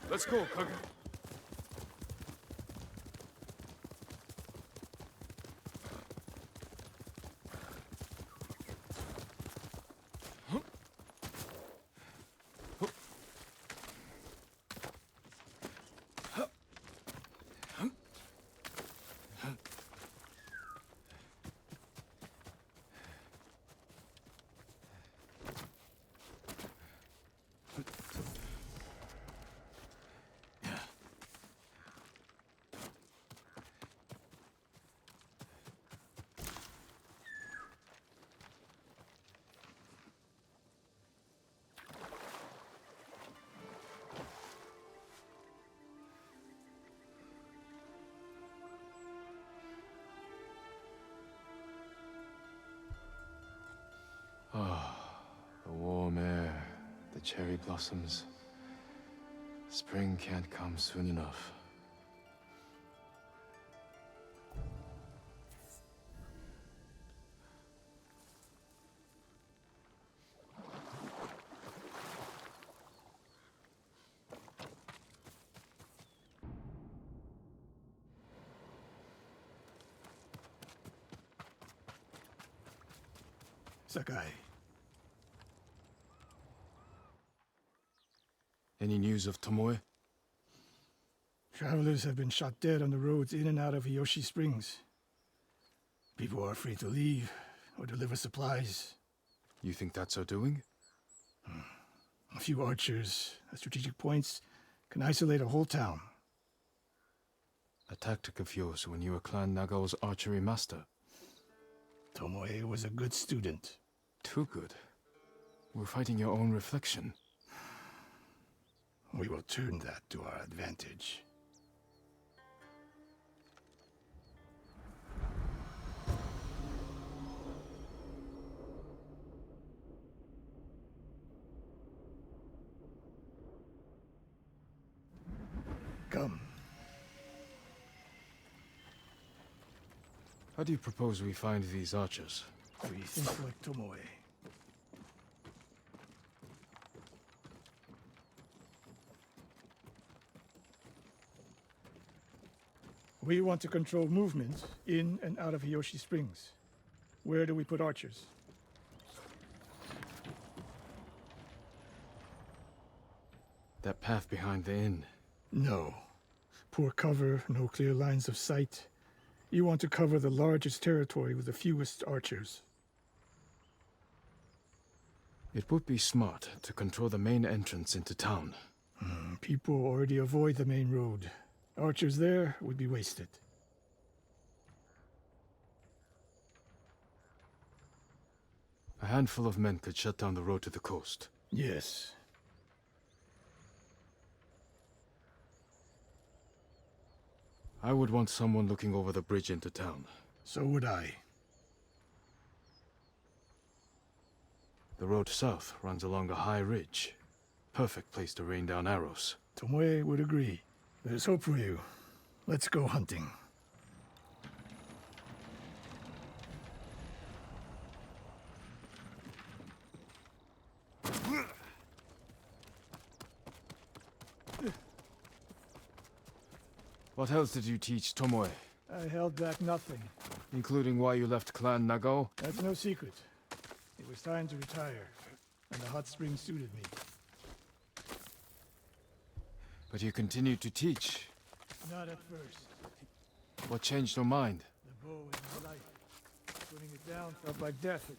Let's go, Kage. The warm air, the cherry blossoms. Spring can't come soon enough. Sakai. Any news of Tomoe? Travelers have been shot dead on the roads in and out of Hiyoshi Springs. People are afraid to leave or deliver supplies. You think that's our doing? A few archers at strategic points can isolate a whole town. A tactic of yours when you were Clan Nagao's archery master. Tomoe was a good student. Too good. We're fighting your own reflection. We will turn that to our advantage. Come. How do you propose we find these archers? We think like Tomoe. We want to control movement in and out of Hiyoshi Springs. Where do we put archers? That path behind the inn. No. Poor cover, no clear lines of sight. You want to cover the largest territory with the fewest archers. It would be smart to control the main entrance into town. People already avoid the main road. Archers there would be wasted. A handful of men could shut down the road to the coast. Yes. I would want someone looking over the bridge into town. So would I. The road south runs along a high ridge. Perfect place to rain down arrows. Tomoe would agree. There's hope for you. Let's go hunting. What else did you teach Tomoe? I held back nothing. Including why you left Clan Nagao? That's no secret. It was time to retire, and the hot spring suited me. But you continued to teach. Not at first. What changed your mind? The bow is my life. Putting it down felt like death.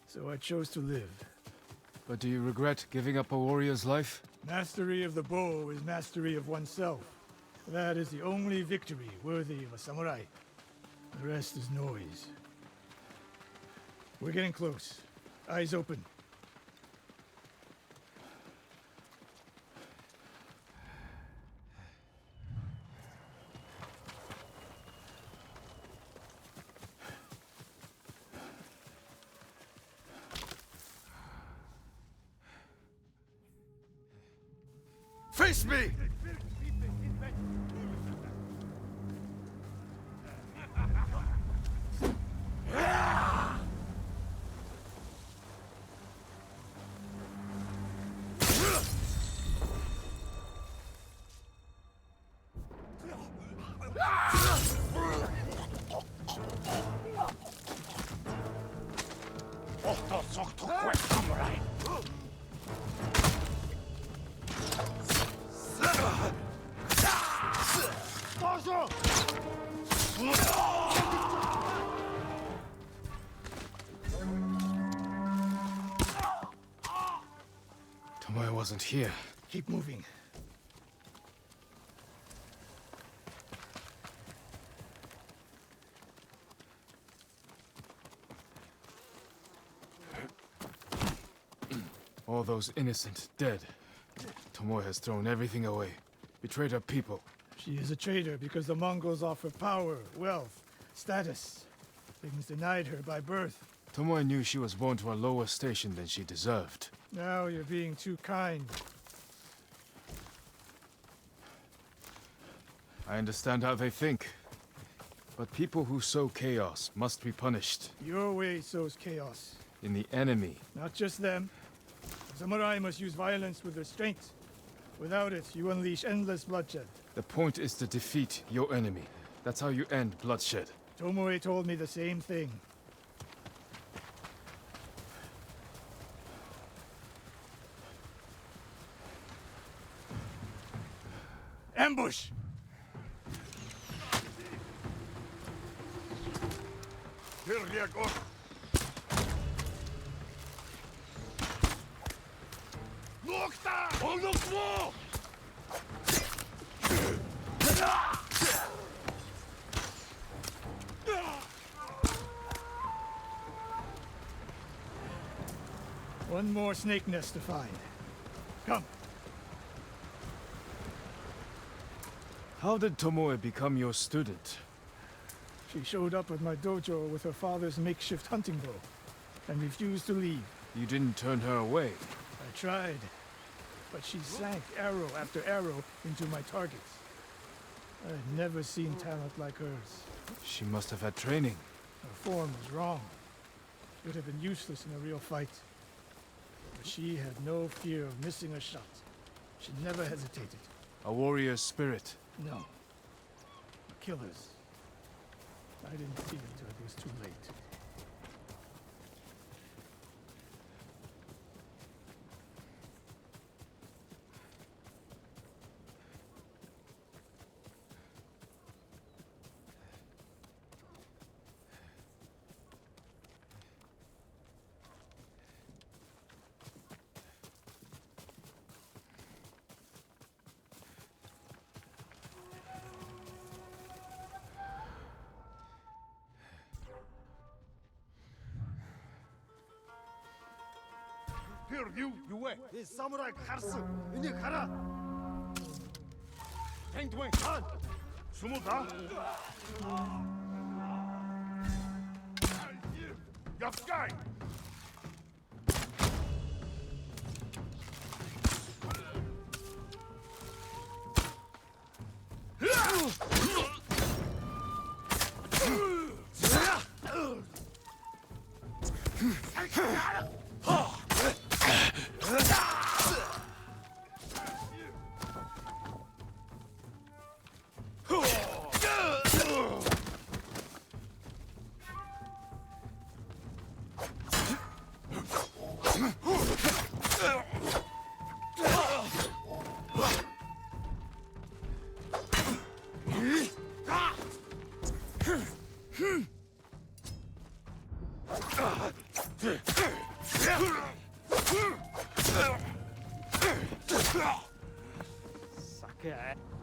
So I chose to live. But do you regret giving up a warrior's life? Mastery of the bow is mastery of oneself. That is the only victory worthy of a samurai. The rest is noise. We're getting close. Eyes open. Face me! Tomoe wasn't here. Keep moving. All those innocent dead. Tomoe has thrown everything away. Betrayed her people. She is a traitor because the Mongols offer power, wealth, status. Things denied her by birth. Tomoe knew she was born to a lower station than she deserved. Now you're being too kind. I understand how they think. But people who sow chaos must be punished. Your way sows chaos. In the enemy. Not just them. Samurai must use violence with restraint. Without it, you unleash endless bloodshed. The point is to defeat your enemy. That's how you end bloodshed. Tomoe told me the same thing. Ambush! One more snake nest to find. Come. How did Tomoe become your student? She showed up at my dojo with her father's makeshift hunting bow and refused to leave. You didn't turn her away. I tried, but she sank arrow after arrow into my targets. I'd never seen talent like hers. She must have had training. Her form was wrong. It would have been useless in a real fight. But she had no fear of missing a shot. She never hesitated. A warrior's spirit. No. A killer's. I didn't see it until it was too late. 유왜 이 사무라이 카르스 이니 가라 탱투행 한 스무다 역가이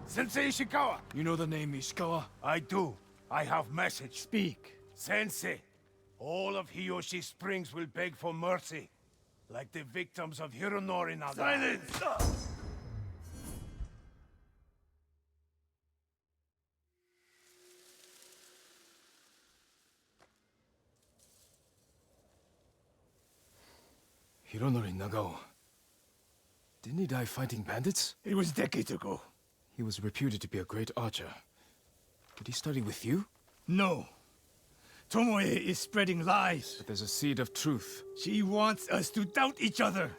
Sensei Ishikawa. You know the name Ishikawa? I do. I have message. Speak. Sensei, all of Hiyoshi Springs will beg for mercy, like the victims of Hironori Naga. Silence! Hironori Nagao. Didn't he die fighting bandits? It was decades ago. He was reputed to be a great archer. Did he study with you? No. Tomoe is spreading lies. But there's a seed of truth. She wants us to doubt each other.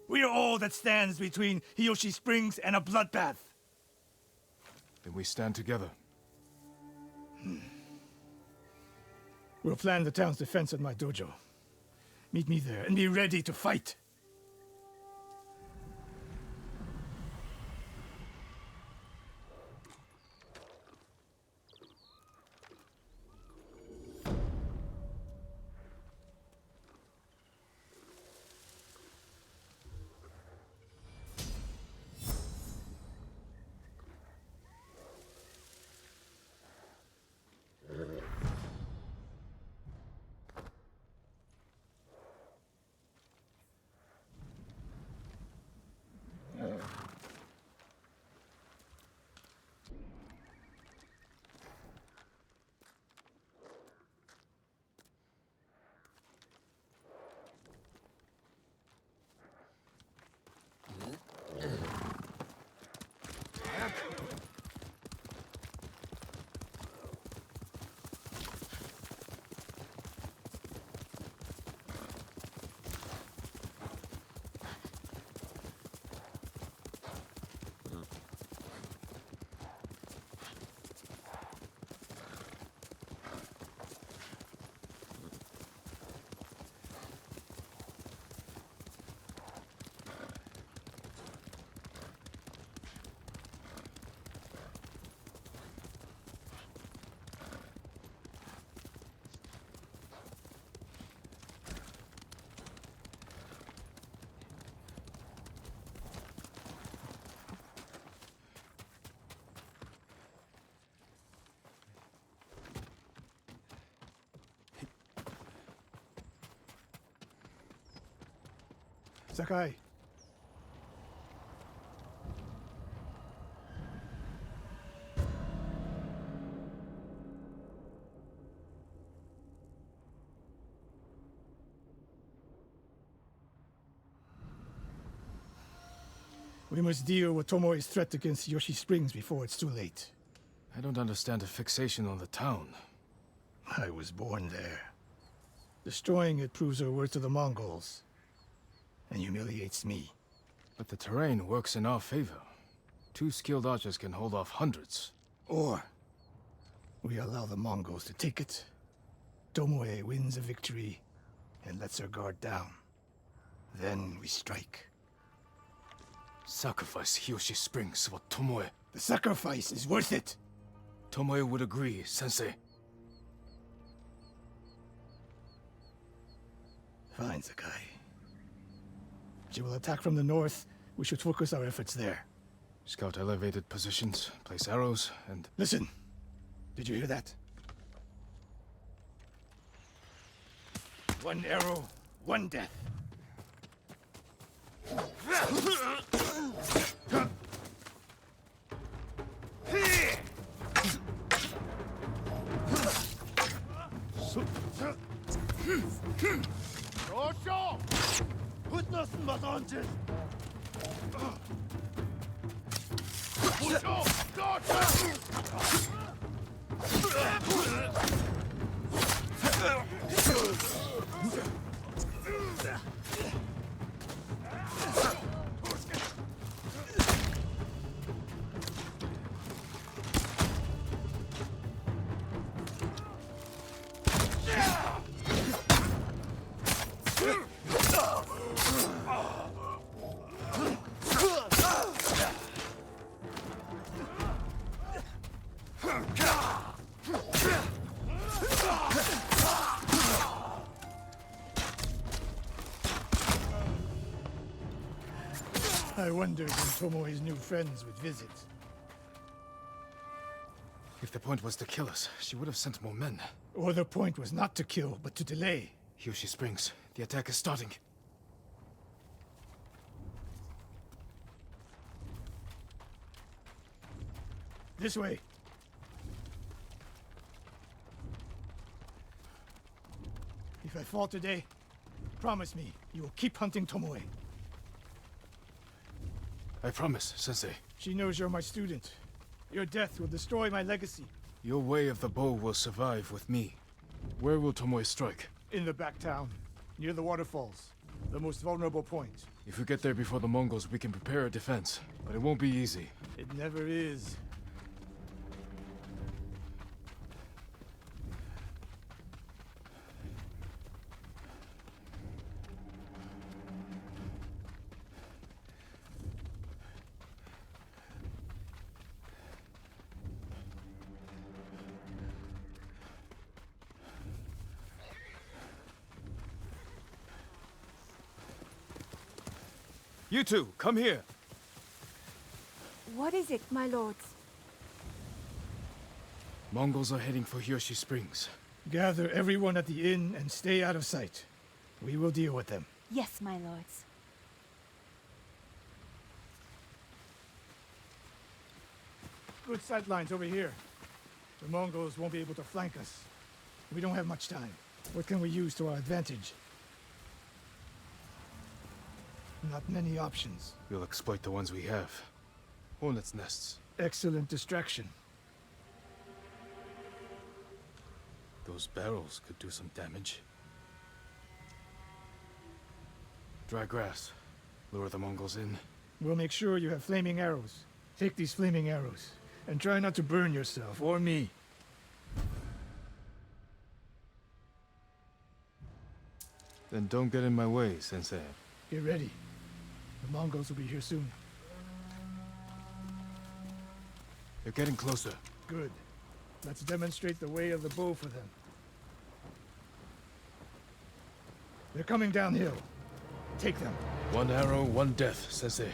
We are all that stands between Hiyoshi Springs and a bloodbath. Then we stand together. We'll plan the town's defense at my dojo. Meet me there and be ready to fight. Sakai. We must deal with Tomoe's threat against Yoshi Springs before it's too late. I don't understand the fixation on the town. I was born there. Destroying it proves our worth to the Mongols. And humiliates me. But the terrain works in our favor. 2 skilled archers can hold off hundreds. Or we allow the Mongols to take it. Tomoe wins a victory and lets her guard down. Then we strike. Sacrifice Hiyoshi Springs for Tomoe. The sacrifice is worth it. Tomoe would agree, Sensei. Fine, Sakai. She will attack from the north. We should focus our efforts there. Scout elevated positions, place arrows, and... Listen. Did you hear that? 1 arrow, 1 death. I wondered when Tomoe's new friends would visit. If the point was to kill us, she would have sent more men. Or the point was not to kill, but to delay. Hiyoshi Springs. The attack is starting. This way. If I fall today, promise me you will keep hunting Tomoe. I promise, Sensei. She knows you're my student. Your death will destroy my legacy. Your way of the bow will survive with me. Where will Tomoe strike? In the back town, near the waterfalls. The most vulnerable point. If we get there before the Mongols, we can prepare a defense. But it won't be easy. It never is. You two, come here. What is it, my lords? Mongols are heading for Hiyoshi Springs. Gather everyone at the inn and stay out of sight. We will deal with them. Yes, my lords. Good sight lines over here. The Mongols won't be able to flank us. We don't have much time. What can we use to our advantage? Not many options. We'll exploit the ones we have. Hornets' nests. Excellent distraction. Those barrels could do some damage. Dry grass. Lure the Mongols in. We'll make sure you have flaming arrows. Take these flaming arrows, and try not to burn yourself or me. Then don't get in my way, Sensei. Get ready. The Mongols will be here soon. They're getting closer. Good. Let's demonstrate the way of the bow for them. They're coming downhill. Take them. One arrow, one death, Sensei.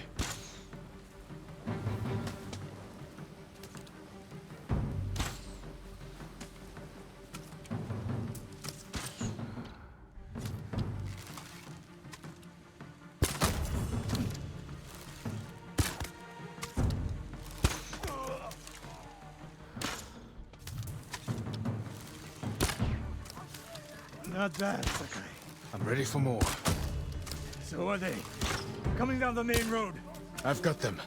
Not bad, Sakai. I'm ready for more. So are they. Coming down the main road. I've got them.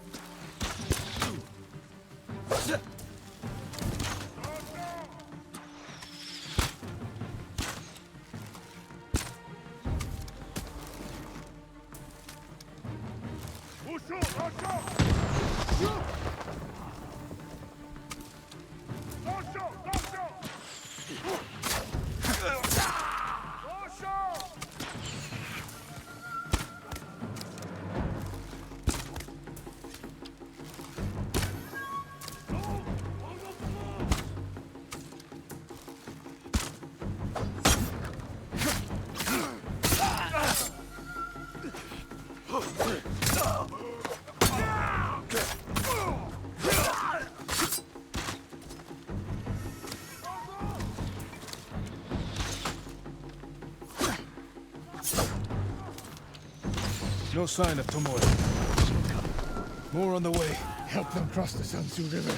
No sign of Tomoe. More on the way. Help them cross the Sansu River.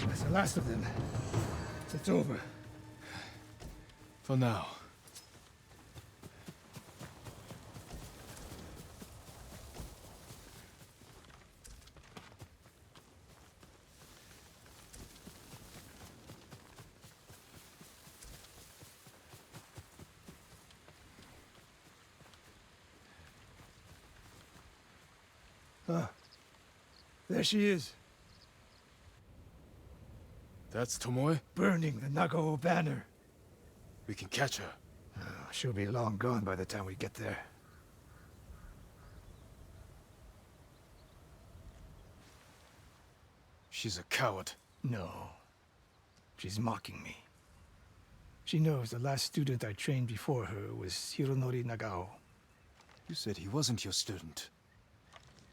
That's the last of them. It's over. For now. There she is, That's Tomoe? burning the Nagao banner. We can catch her. She'll be long gone by the time we get there. She's a coward. No. She's mocking me. She knows the last student I trained before her was Hironori Nagao. You said he wasn't your student.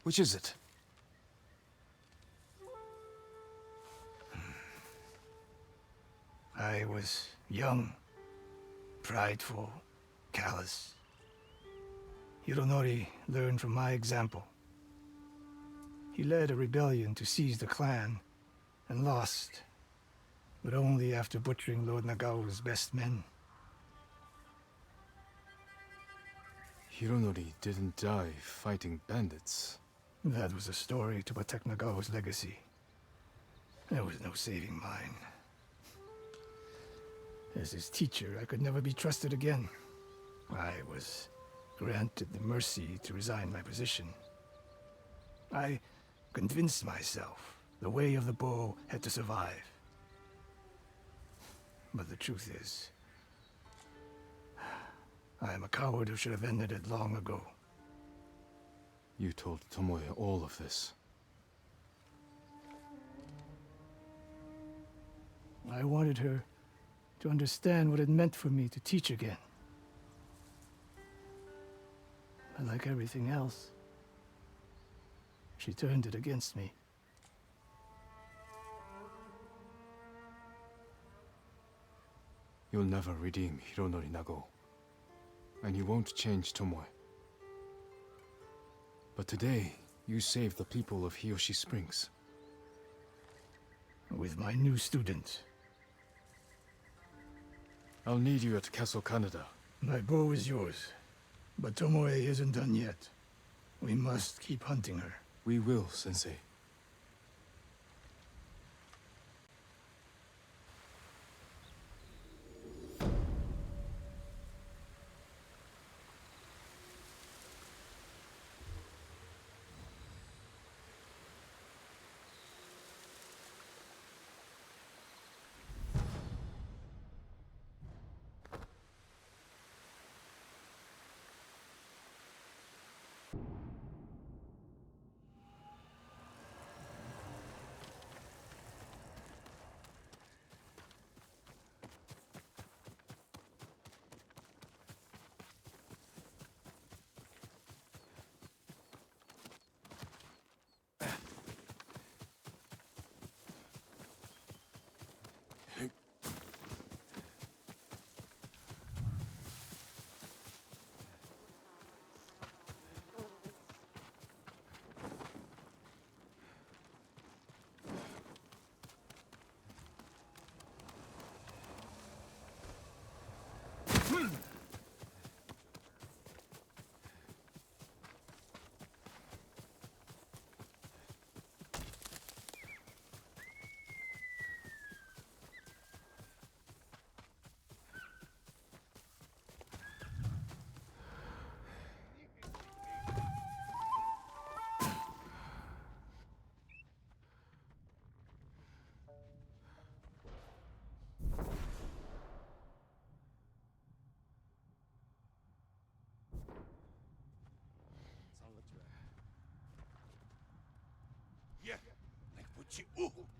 Which is it? I was young, prideful, callous. Hironori learned from my example. He led a rebellion to seize the clan, and lost, but only after butchering Lord Nagao's best men. Hironori didn't die fighting bandits. That was a story to protect Nagao's legacy. There was no saving mine. As his teacher, I could never be trusted again. I was granted the mercy to resign my position. I convinced myself the way of the bow had to survive. But the truth is, I am a coward who should have ended it long ago. You told Tomoe all of this. I wanted her to understand what it meant for me to teach again. But like everything else, she turned it against me. You'll never redeem Hironori Nagao. And you won't change Tomoe. But today, you saved the people of Hiyoshi Springs. With my new student. I'll need you at Castle Kaneda. My bow is yours, but Tomoe isn't done yet. We must keep hunting her. We will, Sensei.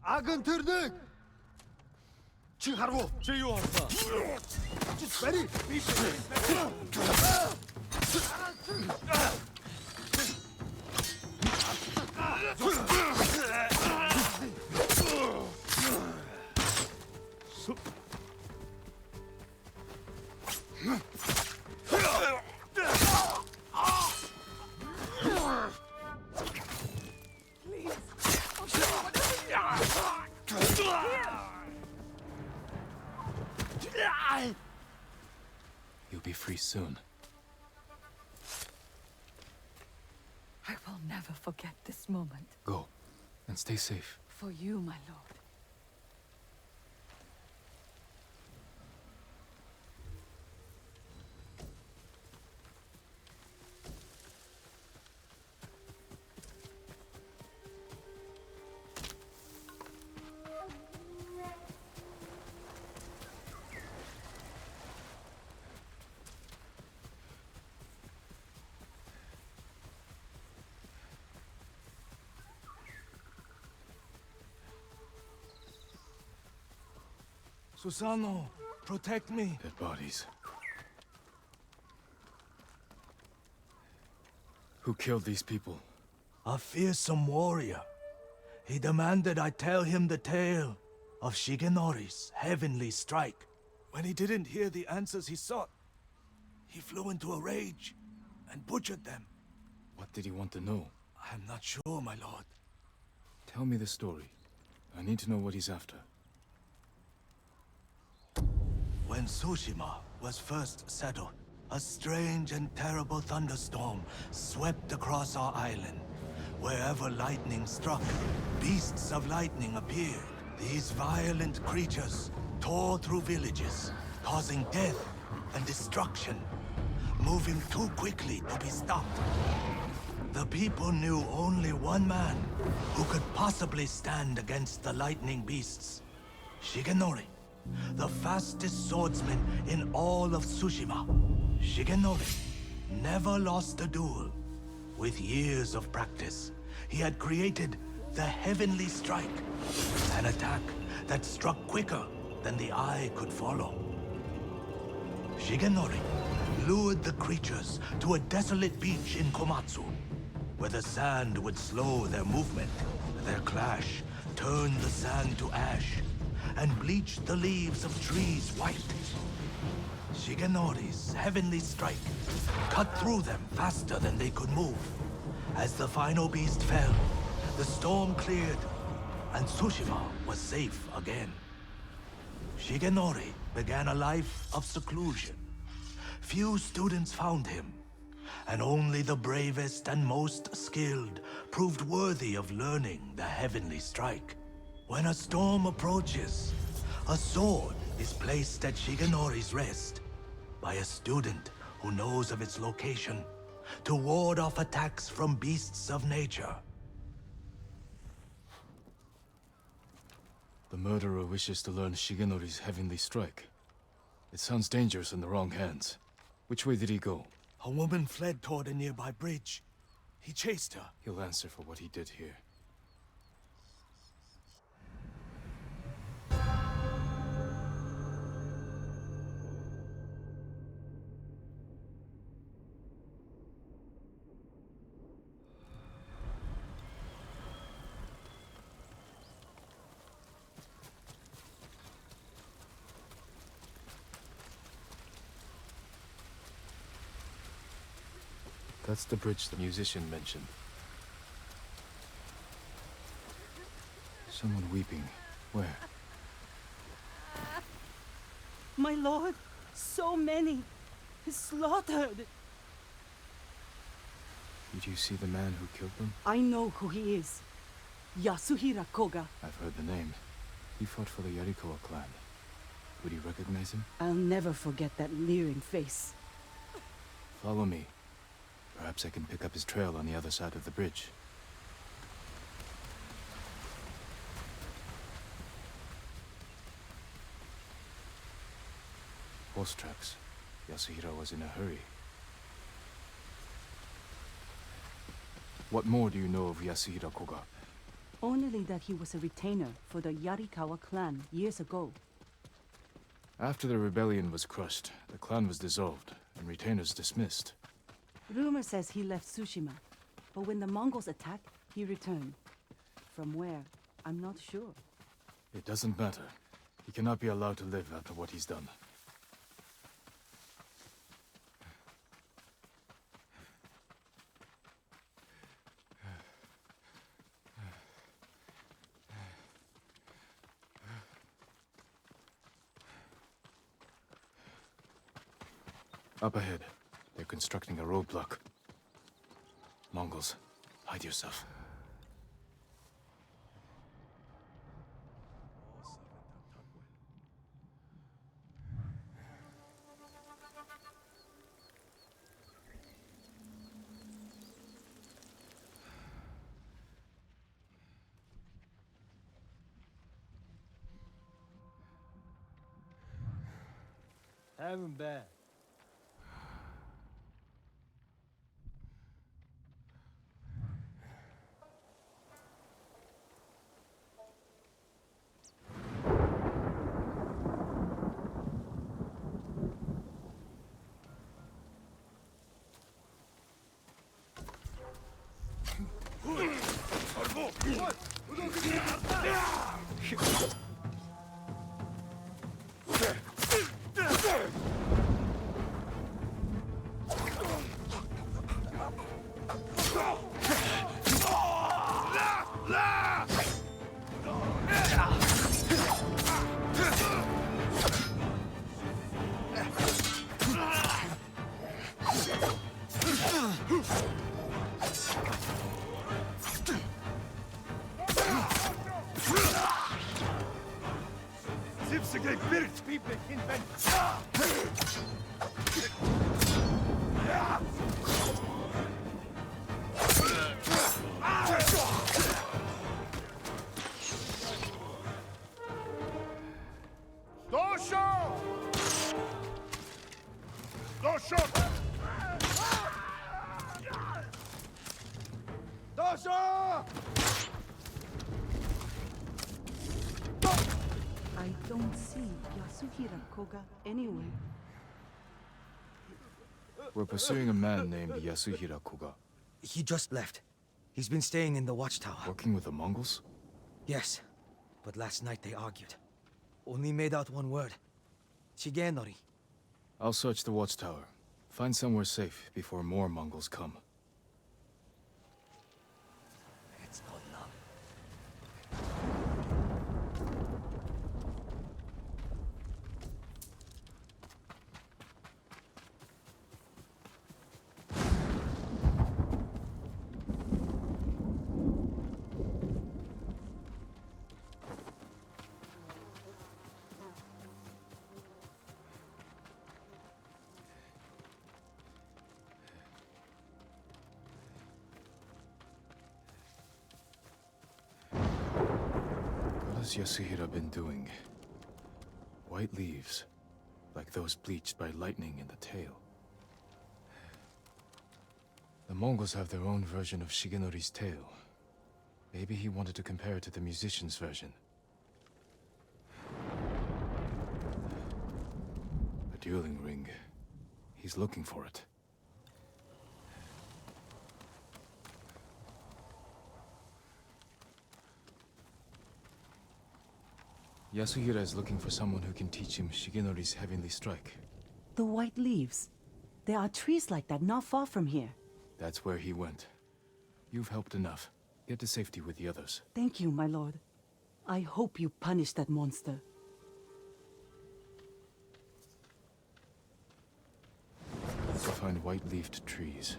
아근트르드 지하로 제요하다 베리 You'll be free soon. I will never forget this moment. Go, and stay safe. For you, my lord. Susano, protect me. Dead bodies. Who killed these people? A fearsome warrior. He demanded I tell him the tale of Shigenori's heavenly strike. When he didn't hear the answers he sought, he flew into a rage and butchered them. What did he want to know? I am not sure, my lord. Tell me the story. I need to know what he's after. When Tsushima was first settled, a strange and terrible thunderstorm swept across our island. Wherever lightning struck, beasts of lightning appeared. These violent creatures tore through villages, causing death and destruction, moving too quickly to be stopped. The people knew only one man who could possibly stand against the lightning beasts. Shigenori, the fastest swordsman in all of Tsushima. Shigenori never lost a duel. With years of practice, he had created the Heavenly Strike, an attack that struck quicker than the eye could follow. Shigenori lured the creatures to a desolate beach in Komatsu, where the sand would slow their movement. Their clash turned the sand to ash and bleached the leaves of trees white. Shigenori's heavenly strike cut through them faster than they could move. As the final beast fell, the storm cleared, and Tsushima was safe again. Shigenori began a life of seclusion. Few students found him, and only the bravest and most skilled proved worthy of learning the heavenly strike. When a storm approaches, a sword is placed at Shigenori's rest by a student who knows of its location to ward off attacks from beasts of nature. The murderer wishes to learn Shigenori's heavenly strike. It sounds dangerous in the wrong hands. Which way did he go? A woman fled toward a nearby bridge. He chased her. He'll answer for what he did here. That's the bridge the musician mentioned. Someone weeping. Where? My lord, so many. Slaughtered. Did you see the man who killed them? I know who he is. Yasuhira Koga. I've heard the name. He fought for the Yarikawa clan. Would you recognize him? I'll never forget that leering face. Follow me. Perhaps I can pick up his trail on the other side of the bridge. Horse tracks. Yasuhira was in a hurry. What more do you know of Yasuhira Koga? Only that he was a retainer for the Yarikawa clan years ago. After the rebellion was crushed, the clan was dissolved and retainers dismissed. Rumor says he left Tsushima, but when the Mongols attacked, he returned. From where, I'm not sure. It doesn't matter. He cannot be allowed to live after what he's done. Up ahead. They're constructing a roadblock. Mongols, hide yourself. Have him back. I don't see Yasuhira Koga anywhere. We're pursuing a man named Yasuhira Koga. He just left. He's been staying in the watchtower. Working with the Mongols? Yes, but last night they argued. Only made out one word. Shigenori. I'll search the watchtower. Find somewhere safe before more Mongols come. It's not enough. What has Yasuhira been doing? White leaves, like those bleached by lightning in the tail. The Mongols have their own version of Shigenori's tale. Maybe he wanted to compare it to the musician's version. A dueling ring. He's looking for it. Yasuhira is looking for someone who can teach him Shigenori's heavenly strike. The white leaves. There are trees like that not far from here. That's where he went. You've helped enough. Get to safety with the others. Thank you, my lord. I hope you punish that monster. To find white-leafed trees.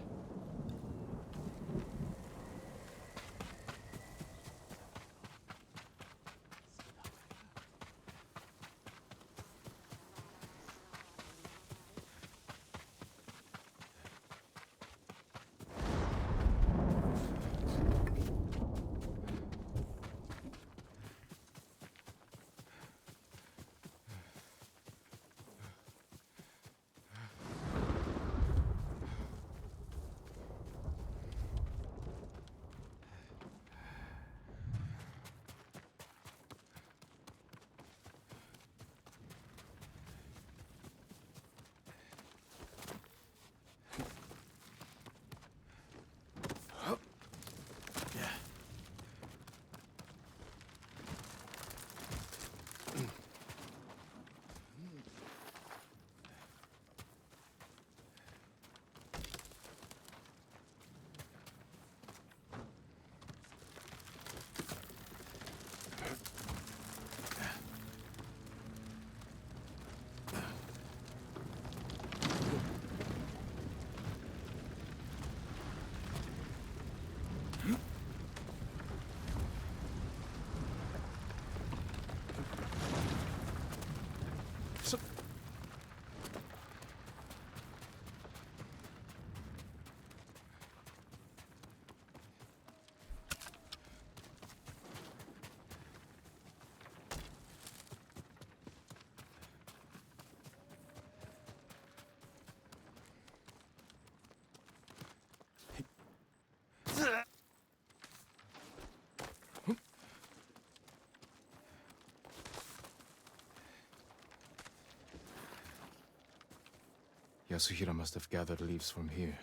Yasuhira must have gathered leaves from here.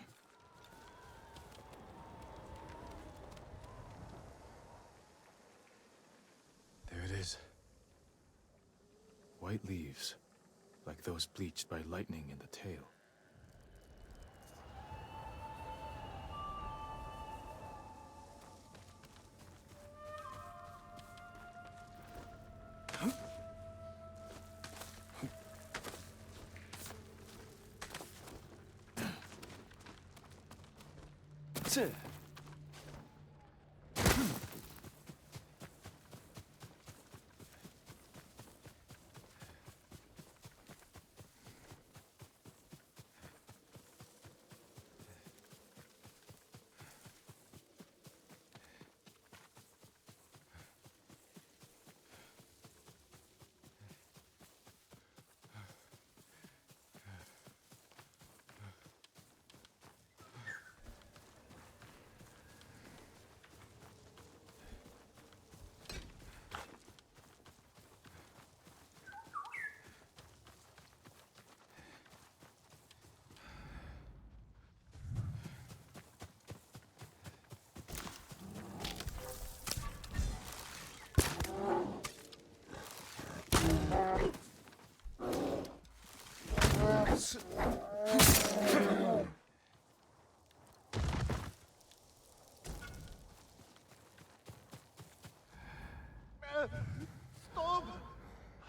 There it is. White leaves, like those bleached by lightning in the tail. Stop!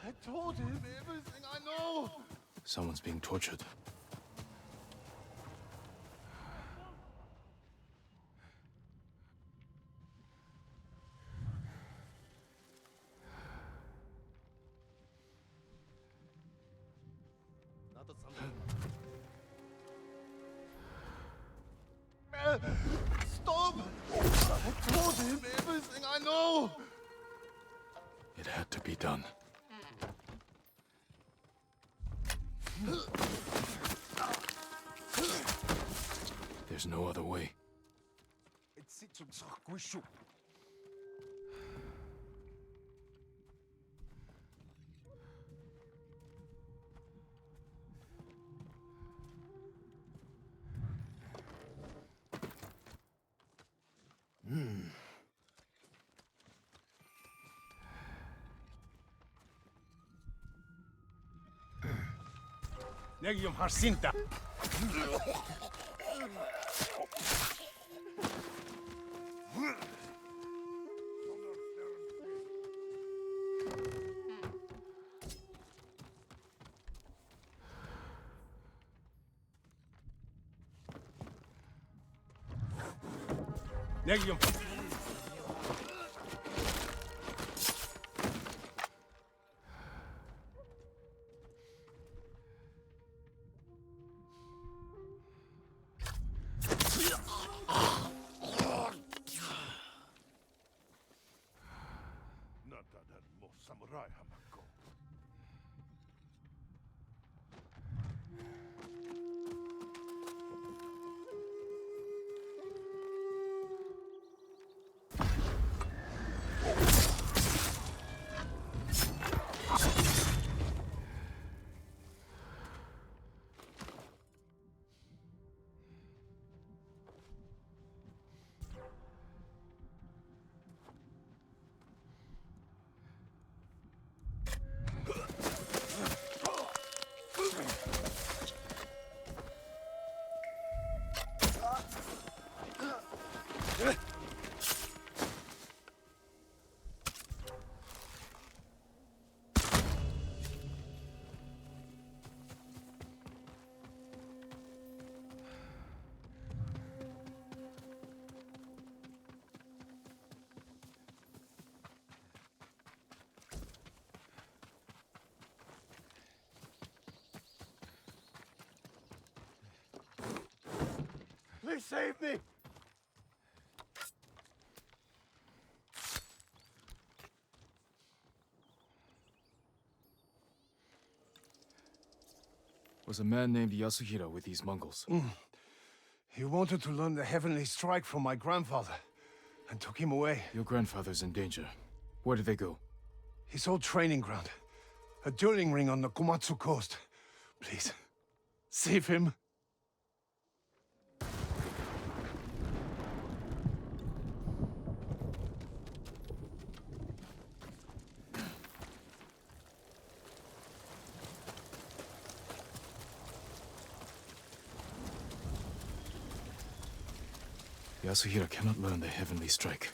I told him everything I know. Someone's being tortured. Stop! I told him everything I know. It had to be done. There's no other way. Negium Harsinta. Negium. Samurai Hamako. Please save me! Was a man named Yasuhira with these Mongols. He wanted to learn the heavenly strike from my grandfather, and took him away. Your grandfather's in danger. Where did they go? His old training ground. A dueling ring on the Komatsu coast. Please, save him. Yasuhira cannot learn the heavenly strike.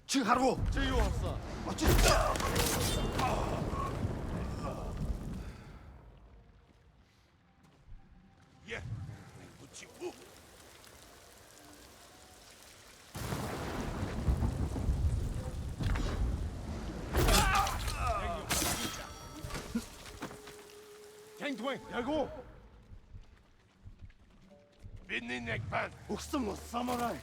지하로. 예. 붙이고. 갱도행 야고. 믿는 액반. 옥스모 사무라이.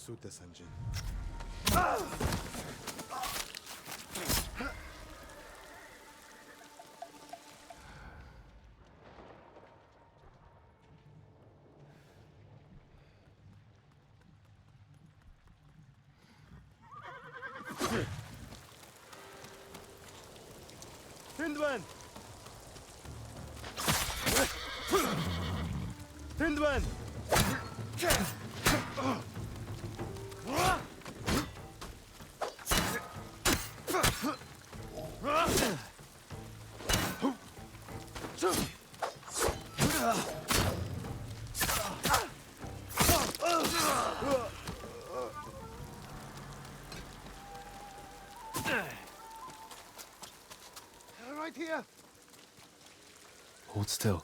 ursuta Sanjin. Hindwan! Hindwan! Right here. Hold still.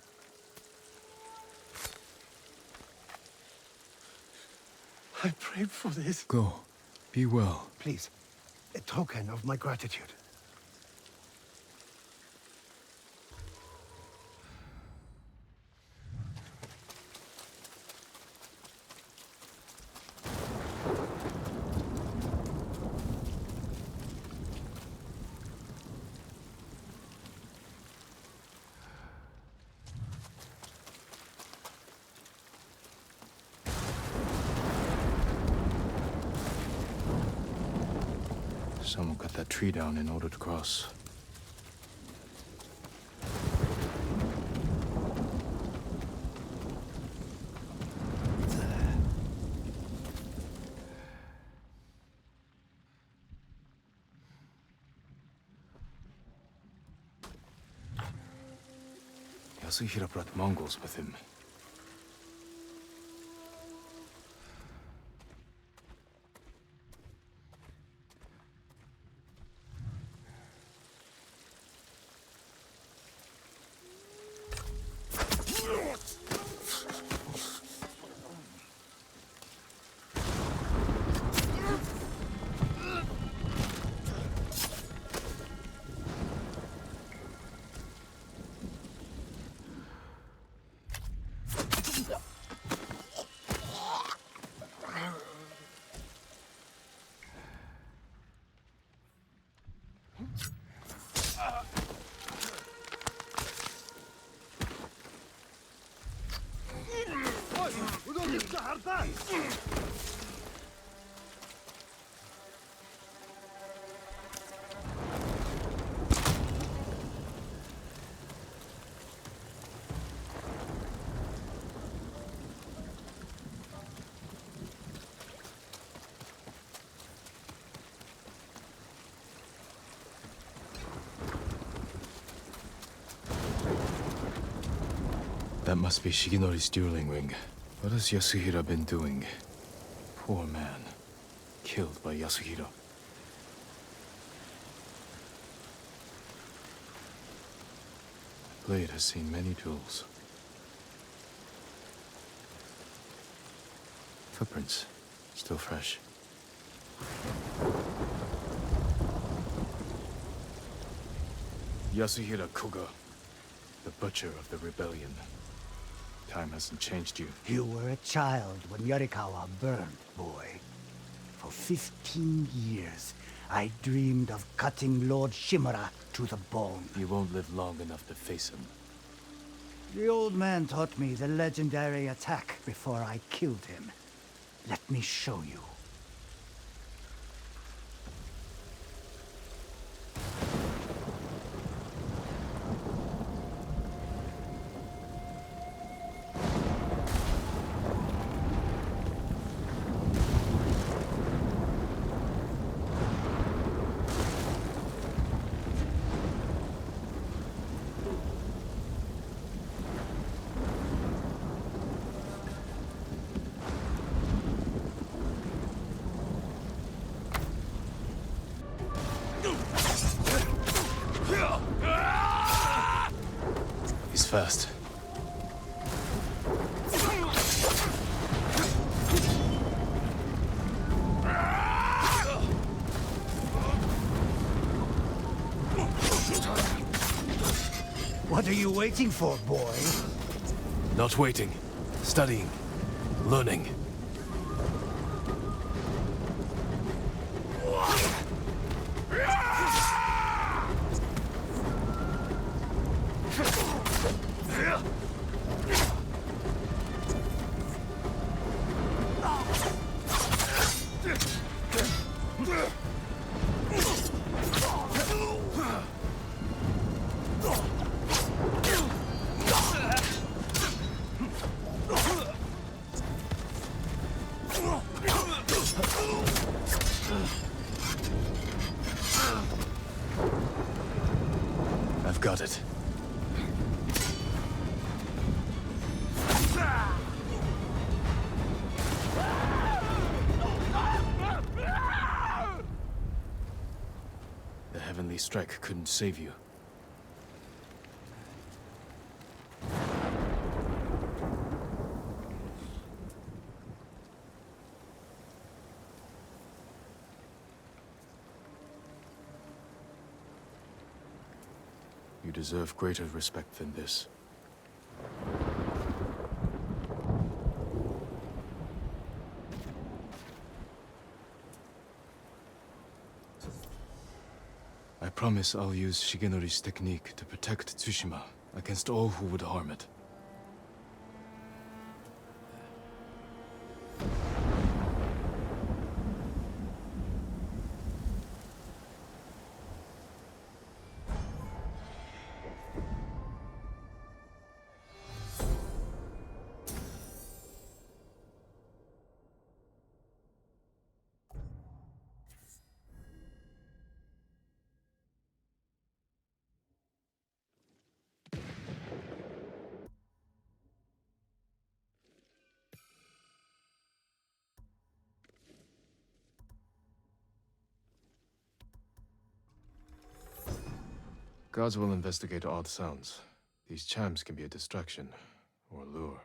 I prayed for this. Go. Be well. Please, a token of my gratitude. Someone cut that tree down in order to cross. Yasuhira brought Mongols with him. That must be Shigenori's dueling ring. What has Yasuhira been doing? Poor man. Killed by Yasuhira. The blade has seen many duels. Footprints. Still fresh. Yasuhira Koga. The butcher of the rebellion. Time hasn't changed you. You were a child when Yarikawa burned, boy. For 15 years, I dreamed of cutting Lord Shimura to the bone. You won't live long enough to face him. The old man taught me the legendary attack before I killed him. Let me show you. He's fast. What are you waiting for, boy? Not waiting. Studying. Learning. I've got it. The heavenly strike couldn't save you. You deserve greater respect than this. I promise I'll use Shigenori's technique to protect Tsushima against all who would harm it. Gods will investigate odd sounds. These chimes can be a distraction, or lure.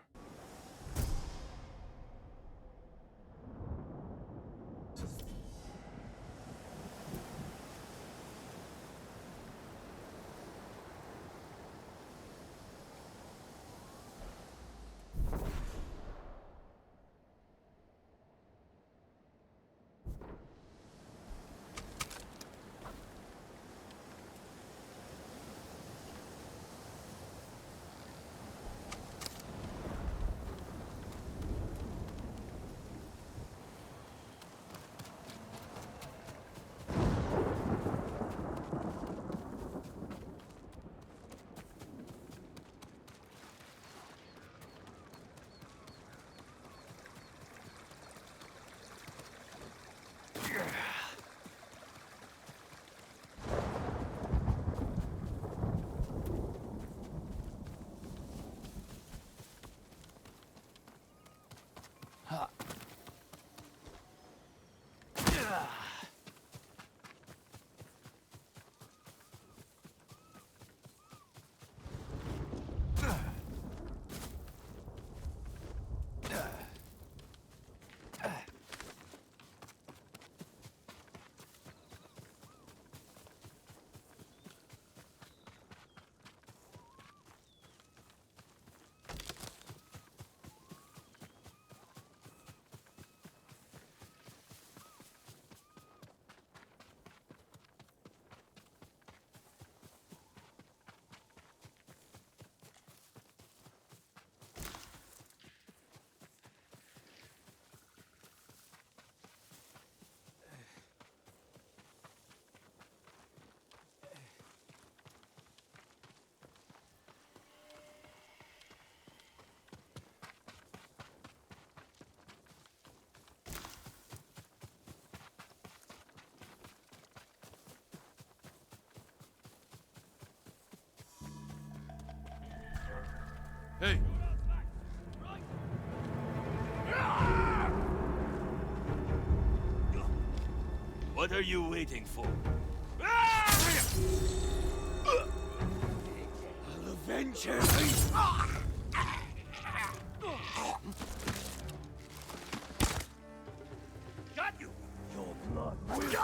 Hey! What are you waiting for? I'll avenge her! Got you! Your blood will...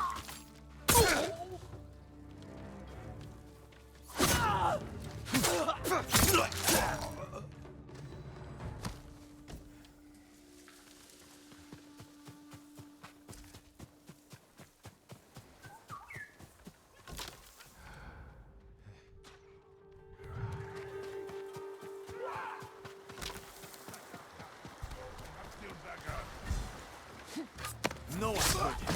No one heard you.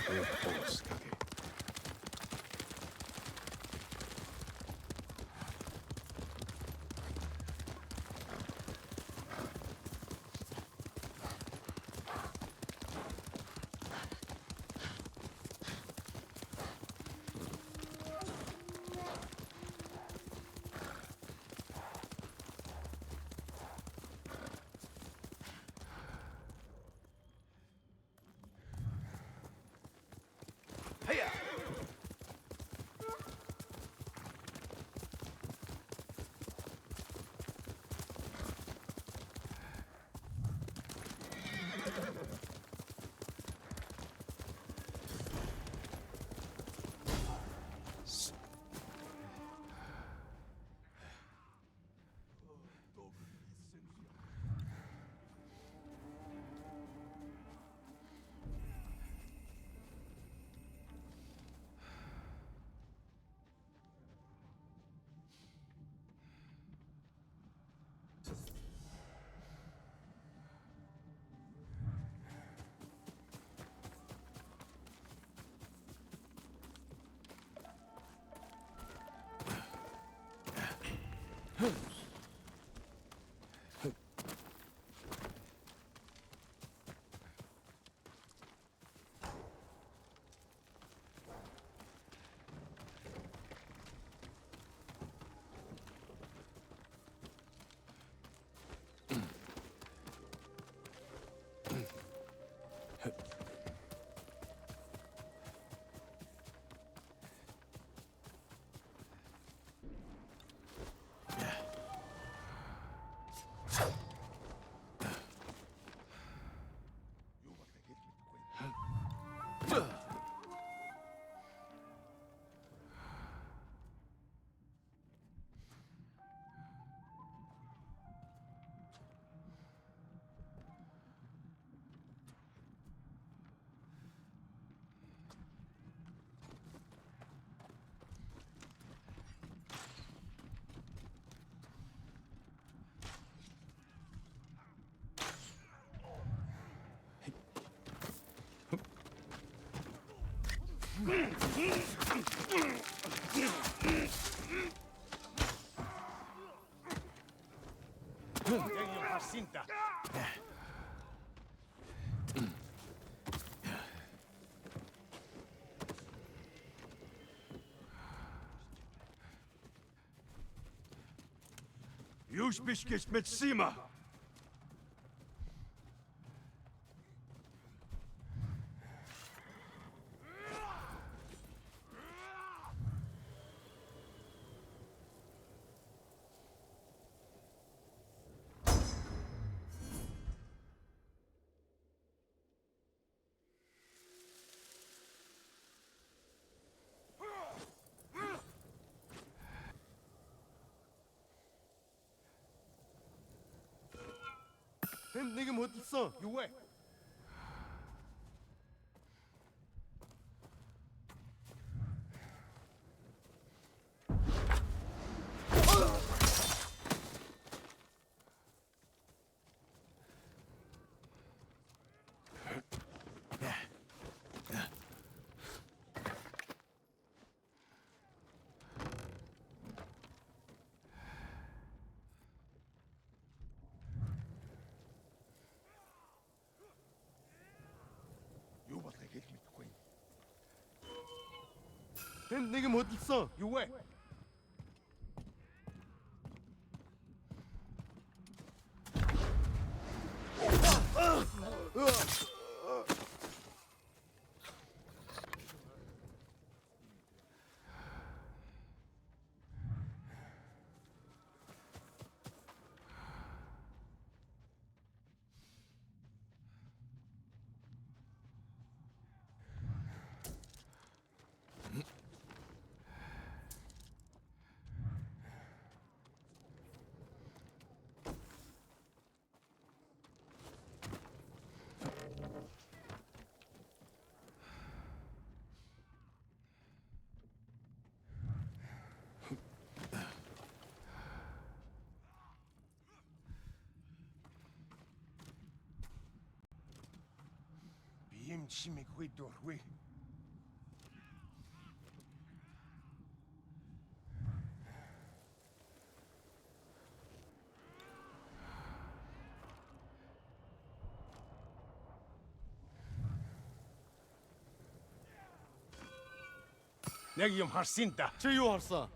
Brute force, Kage. Już byś mit Sima! 햄 내게 못 있어. 유해. 햄 내게 못 있어. 유해. chimic huitor, oui. Negium harsinta. 제유 harsa.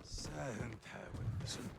Sähön täyvällisen.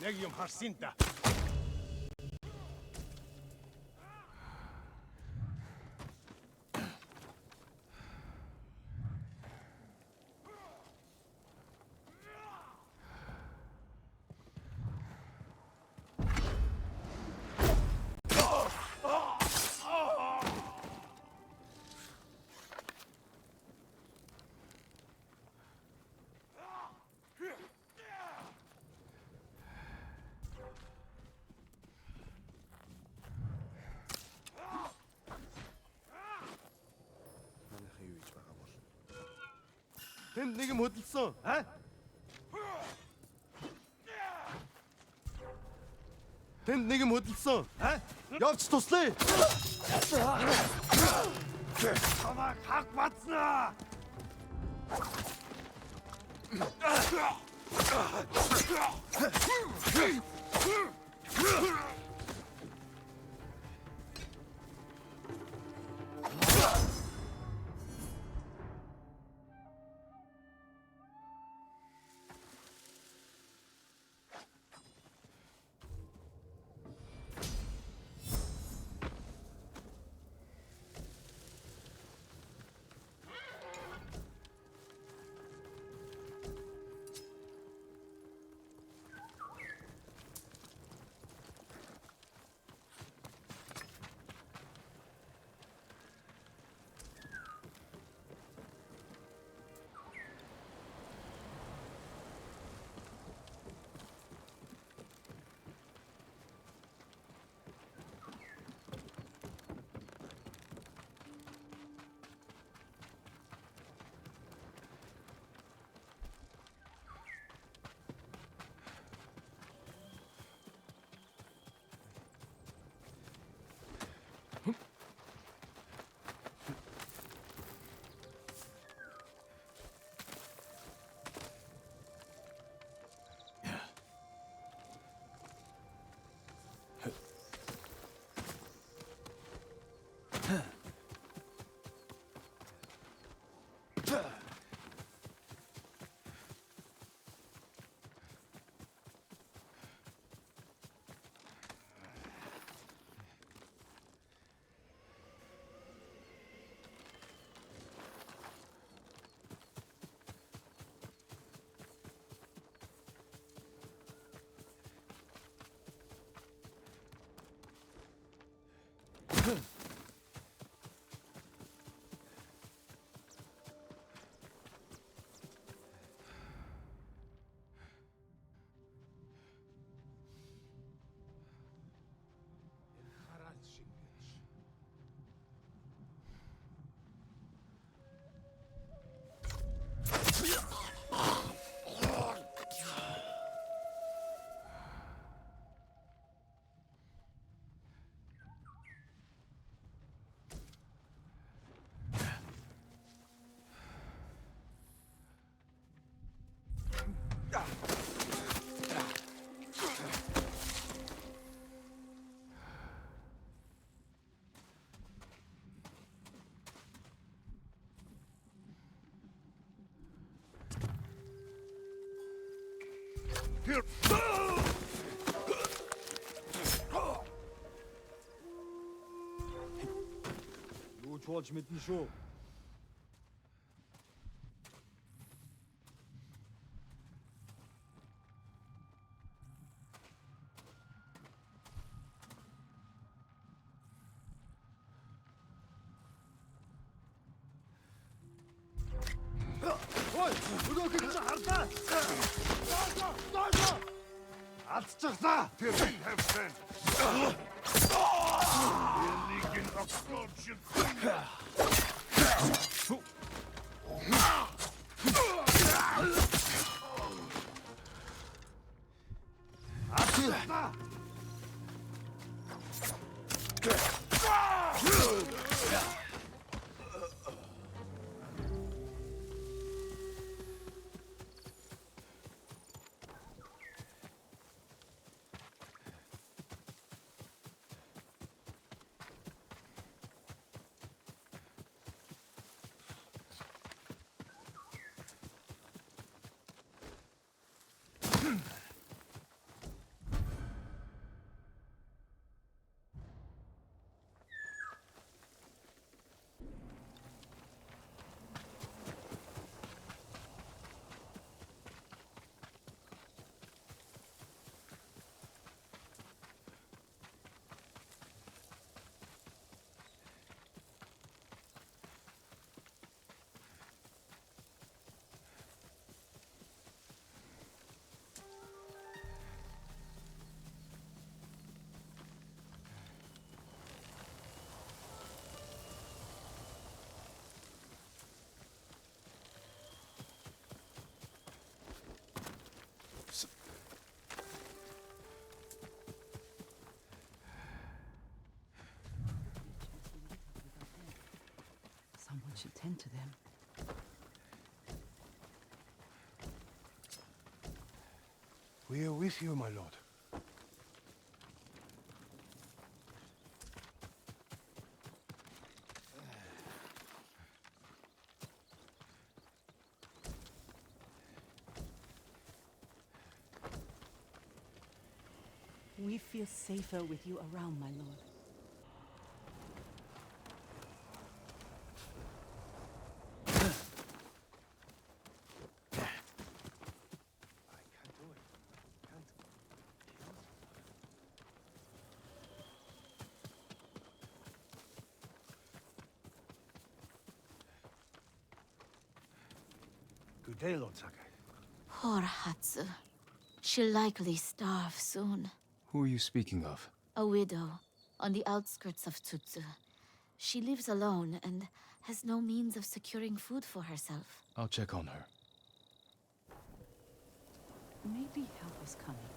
Negium harsinta. Тэнд нэг юм хөдөлсөн, аа? Тэнд нэг юм хөдөлсөн, аа? Явж туслая. Хамаа хаг бацнаа! Here. Du tschwatsch mit dem Schuh. Ой, өнөөхийг чи хардаа. Дойжо. Алдчихлаа. Тэр тавьсан. Энийг ин огцооч. Алдчихлаа. Someone should tend to them. We are with you, my lord. We feel safer with you around, my lord. Good day, Lord Sakai. Poor Hatsu. She'll likely starve soon. Who are you speaking of? A widow, on the outskirts of Tsutsu. She lives alone and has no means of securing food for herself. I'll check on her. Maybe help is coming.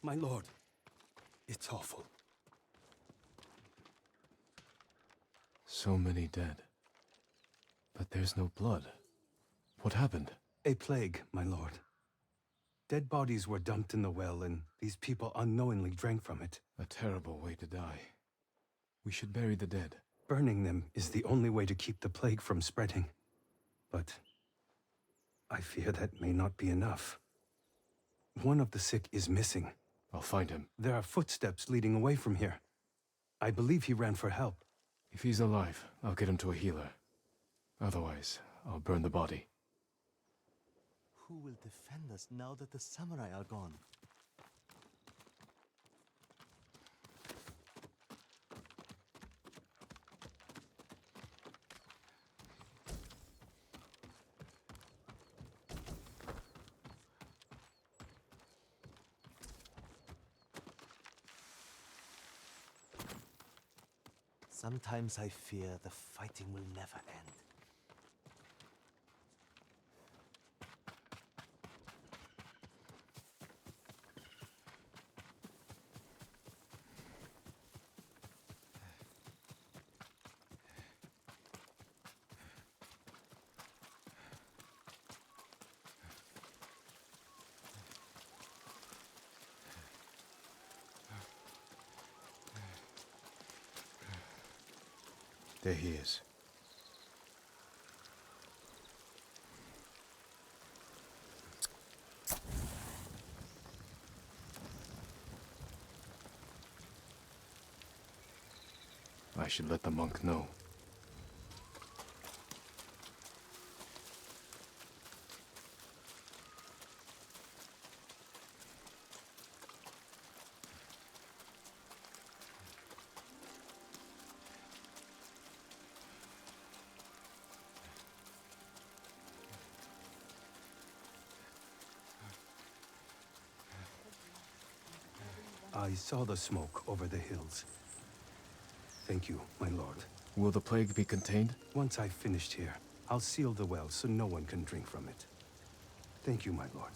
My lord, it's awful. So many dead. But there's no blood. What happened? A plague, my lord. Dead bodies were dumped in the well, and these people unknowingly drank from it. A terrible way to die. We should bury the dead. Burning them is the only way to keep the plague from spreading. But I fear that may not be enough. One of the sick is missing. I'll find him. There are footsteps leading away from here. I believe he ran for help. If he's alive, I'll get him to a healer. Otherwise, I'll burn the body. Who will defend us now that the samurai are gone? Sometimes I fear the fighting will never end. There he is. I should let the monk know. I saw the smoke over the hills. Thank you, my lord. Will the plague be contained? Once I've finished here, I'll seal the well so no one can drink from it. Thank you, my lord.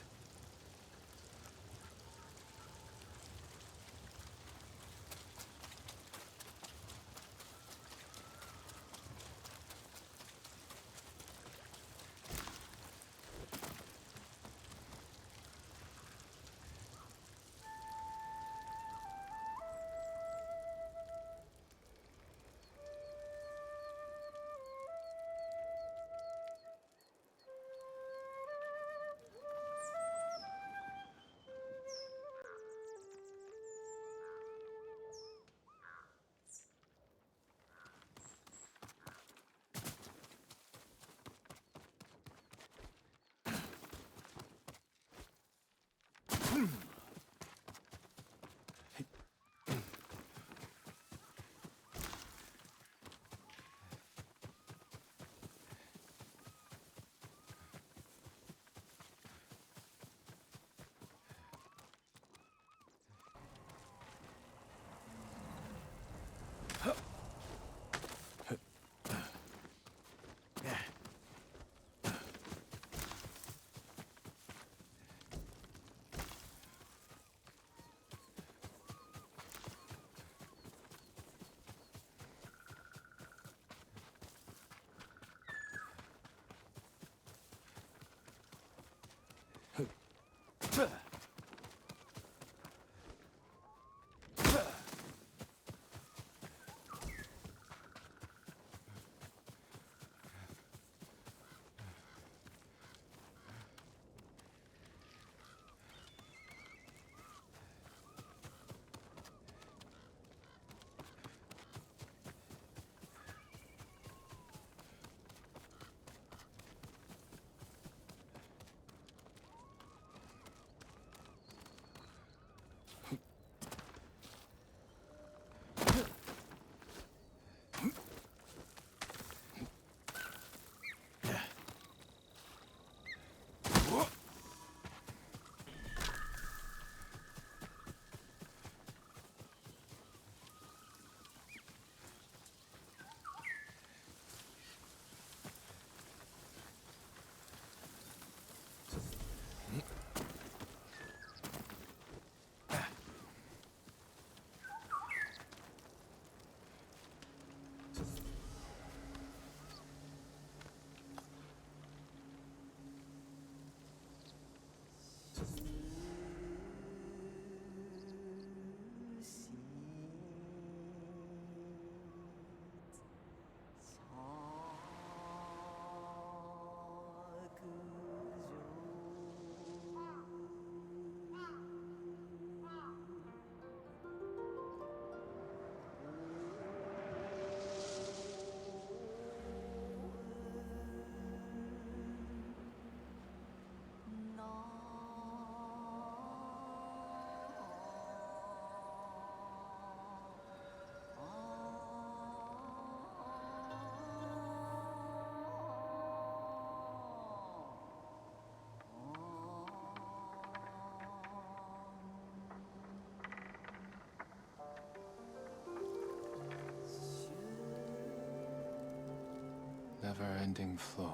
Never-ending flow.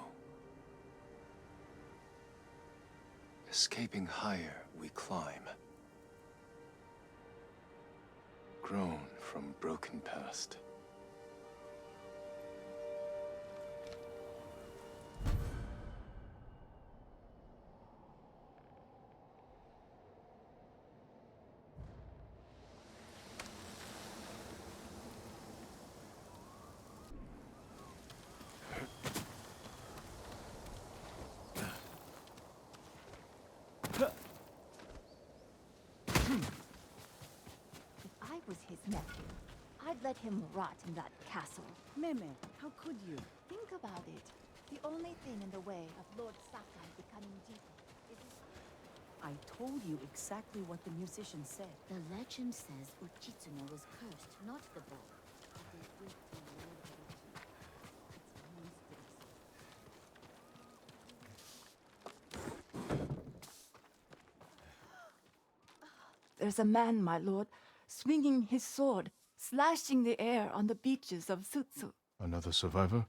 Escaping higher, we climb. Grown from broken past. If I was his nephew, I'd let him rot in that castle. Meme, how could you? Think about it. The only thing in the way of Lord Sakai becoming Jitu is his... I told you exactly what the musician said. The legend says Uchitsune was cursed, not the bow. But they break the Lord of Uchi. It's monstrous. There's a man, my lord, swinging his sword, slashing the air on the beaches of Sutsu. Another survivor?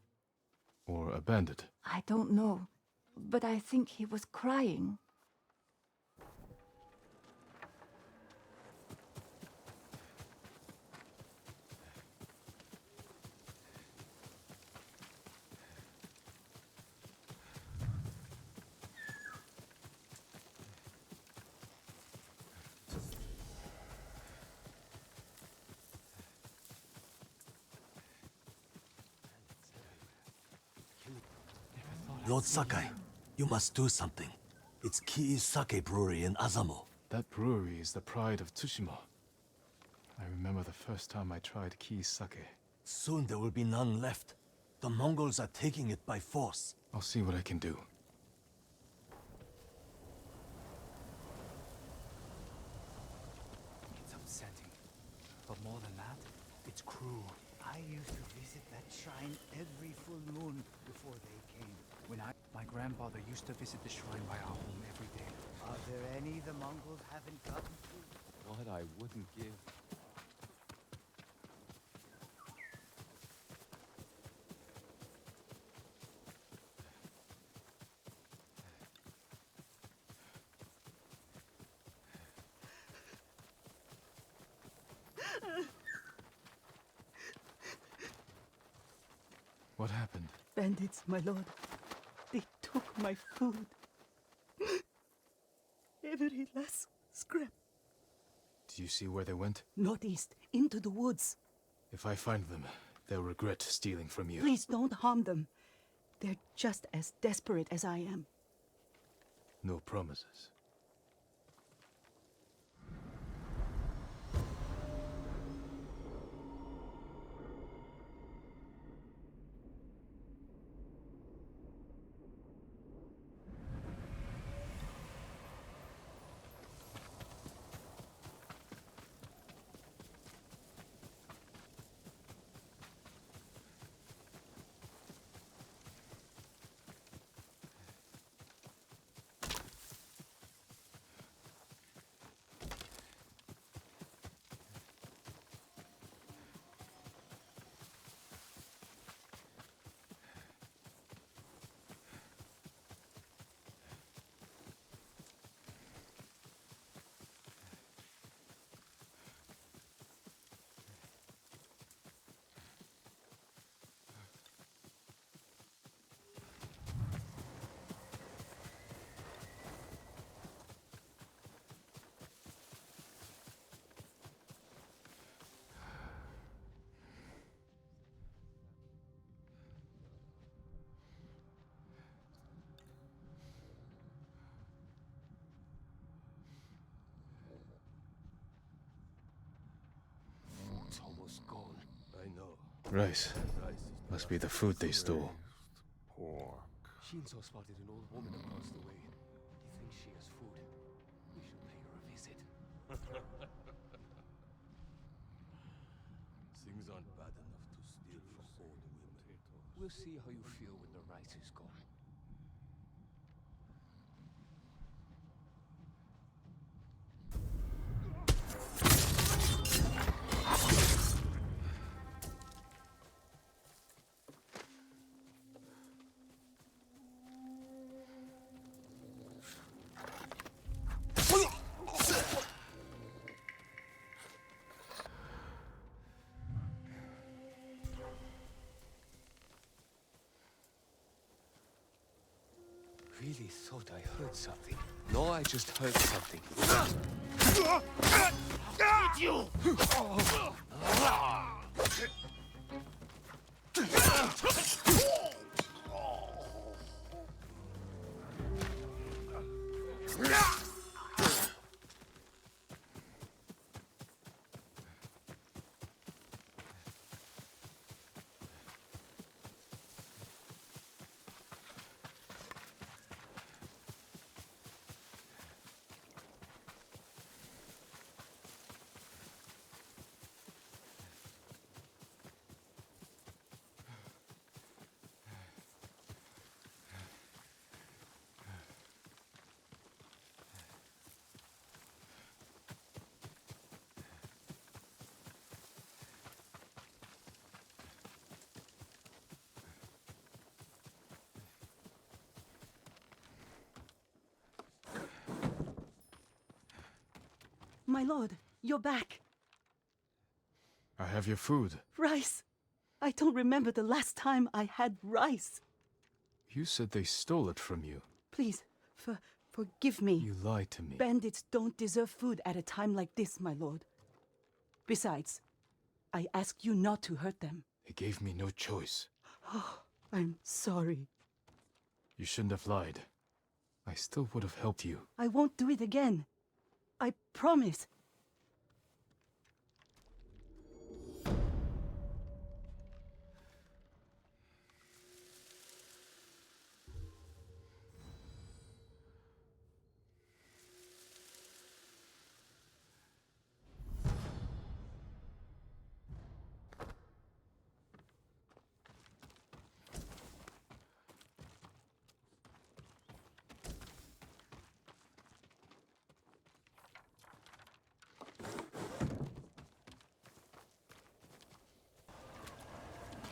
Or a bandit? I don't know, but I think he was crying. Lord Sakai, you must do something. It's Kii's Sake Brewery in Azamo. That brewery is the pride of Tsushima. I remember the first time I tried Kii's sake. Soon there will be none left. The Mongols are taking it by force. I'll see what I can do. It's upsetting. But more than that, it's cruel. I used to visit that shrine every full moon before they came. My grandfather used to visit the shrine by our home every day. Are there any the Mongols haven't gotten to? What I wouldn't give. What happened? Bandits, my lord. They took my food. Every last scrap. Do you see where they went? Northeast, into the woods. If I find them, they'll regret stealing from you. Please don't harm them. They're just as desperate as I am. No promises. It's almost gone. I know. Rice. Must be the food they stole. Pork. Shinzo spotted an old woman across the way. He thinks she has food. We should pay her a visit. Things aren't bad enough to steal from old women. We'll see how you feel when the rice is gone. really thought I heard something. No, I just heard something. Eat you! My lord, you're back. I have your food. Rice. I don't remember the last time I had rice. You said they stole it from you. Please, forgive me. You lied to me. Bandits don't deserve food at a time like this, my lord. Besides, I asked you not to hurt them. They gave me no choice. Oh, I'm sorry. You shouldn't have lied. I still would have helped you. I won't do it again. I promise.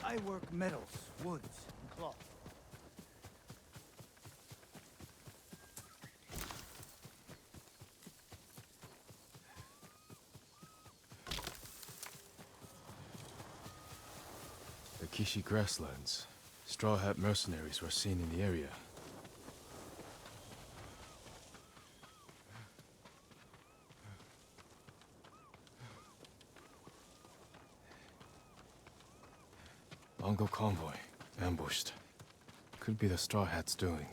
I work metals, woods, and cloth. The Kishi grasslands. Straw Hat mercenaries were seen in the area. Mongol convoy. Ambushed. Could be the Straw Hats doing.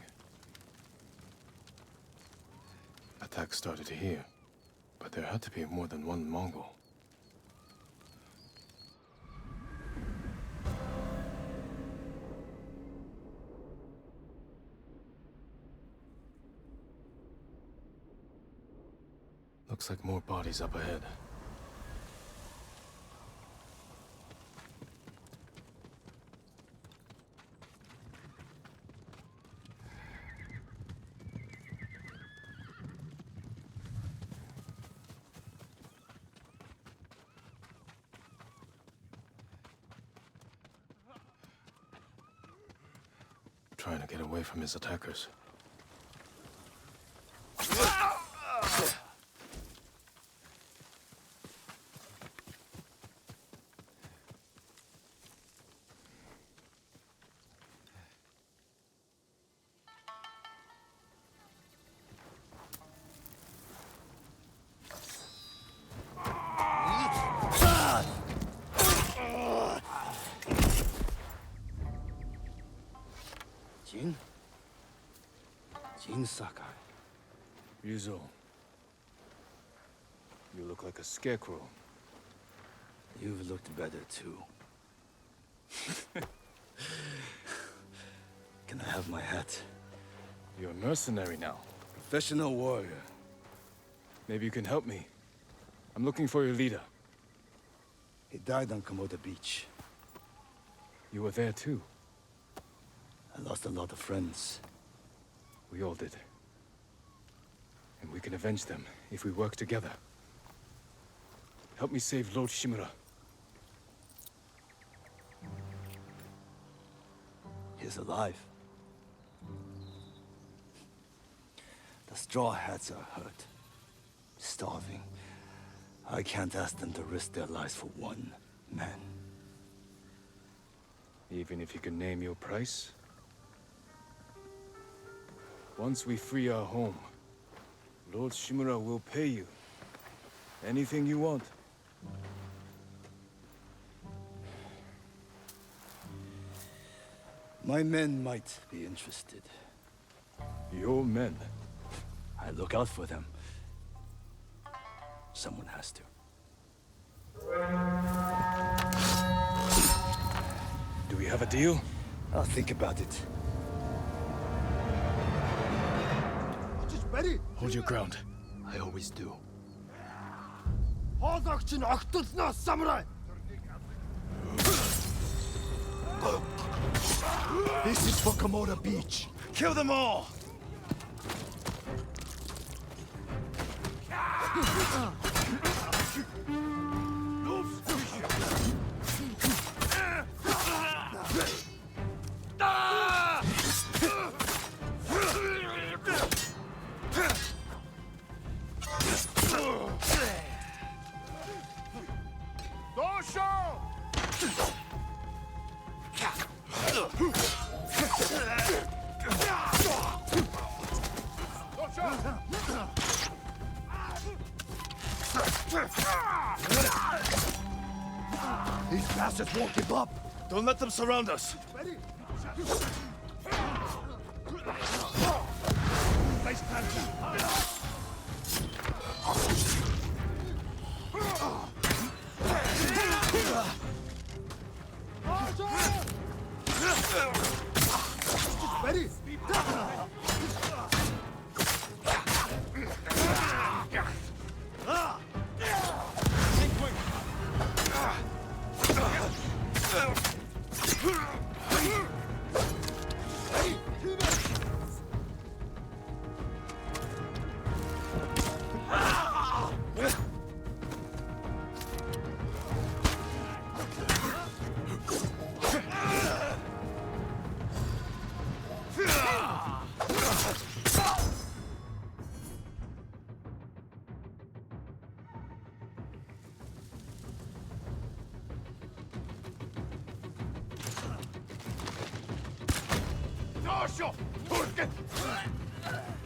Attack started here. But there had to be more than one Mongol. Looks like more bodies up ahead. Trying to get away from his attackers. Jin Sakai. Ryuzo. You look like a scarecrow. You've looked better too. Can I have my hat? You're a mercenary now. Professional warrior. Maybe you can help me. I'm looking for your leader. He died on Komoda Beach. You were there too. I lost a lot of friends. We all did. And we can avenge them if we work together. Help me save Lord Shimura. He's alive. The Straw Hats are hurt. Starving. I can't ask them to risk their lives for one man. Even if you can name your price? Once we free our home, Lord Shimura will pay you. Anything you want. My men might be interested. Your men? I look out for them. Someone has to. Do we have a deal? I'll think about it. Hold your ground. I always do. Хоолойгч нь огтлноос самурай. This is for Komoda Beach. Kill them all! These bastards won't give up. Don't let them surround us. Face planted. Ready?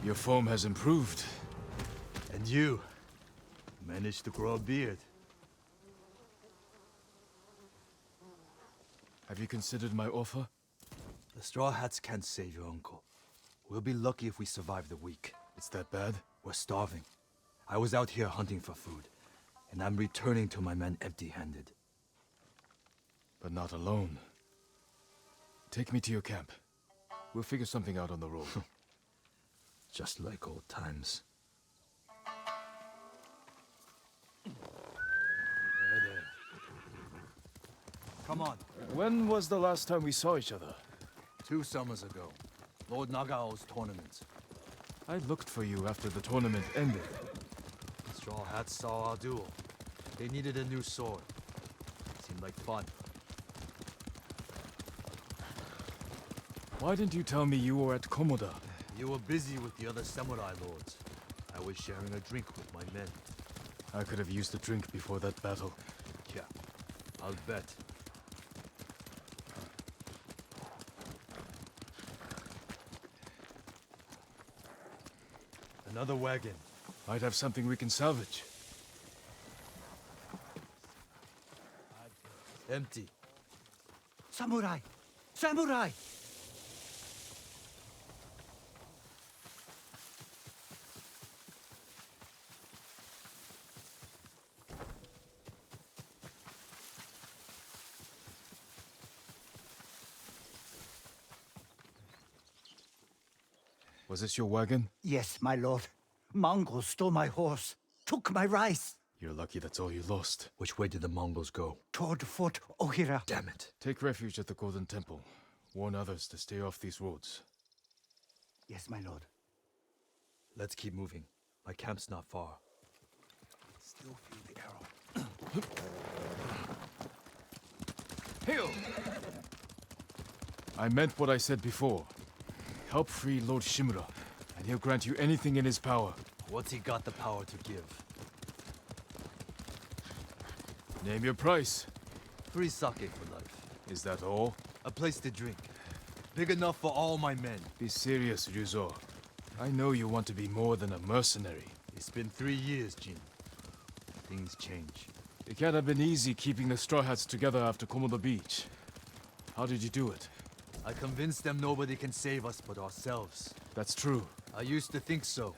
Your form has improved. And you managed to grow a beard. Have you considered my offer? The Straw Hats can't save your uncle. We'll be lucky if we survive the week. It's that bad? We're starving. I was out here hunting for food, and I'm returning to my men empty-handed. But not alone. Take me to your camp. We'll figure something out on the road. Just like old times. Come on. When was the last time we saw each other? 2 summers ago. Lord Nagao's tournament. I looked for you after the tournament ended. Straw Hats saw our duel. They needed a new sword. Seemed like fun. Why didn't you tell me you were at Komoda? You were busy with the other samurai lords. I was sharing a drink with my men. I could have used a drink before that battle. Yeah, I'll bet. Another wagon. Might have something we can salvage. Empty. Samurai! Samurai! Was this your wagon? Yes, my lord. Mongols stole my horse, took my rice. You're lucky that's all you lost. Which way did the Mongols go? Toward Fort Ohira. Damn it. Take refuge at the Golden Temple. Warn others to stay off these roads. Yes, my lord. Let's keep moving. My camp's not far. Still feel the arrow. Hail! I meant what I said before. Help free Lord Shimura, and he'll grant you anything in his power. What's he got the power to give? Name your price. Free sake for life. Is that all? A place to drink. Big enough for all my men. Be serious, Ryuzo. I know you want to be more than a mercenary. It's been 3 years, Jin. Things change. It can't have been easy keeping the Straw Hats together after Komodo Beach. How did you do it? I convinced them nobody can save us but ourselves. That's true. I used to think so.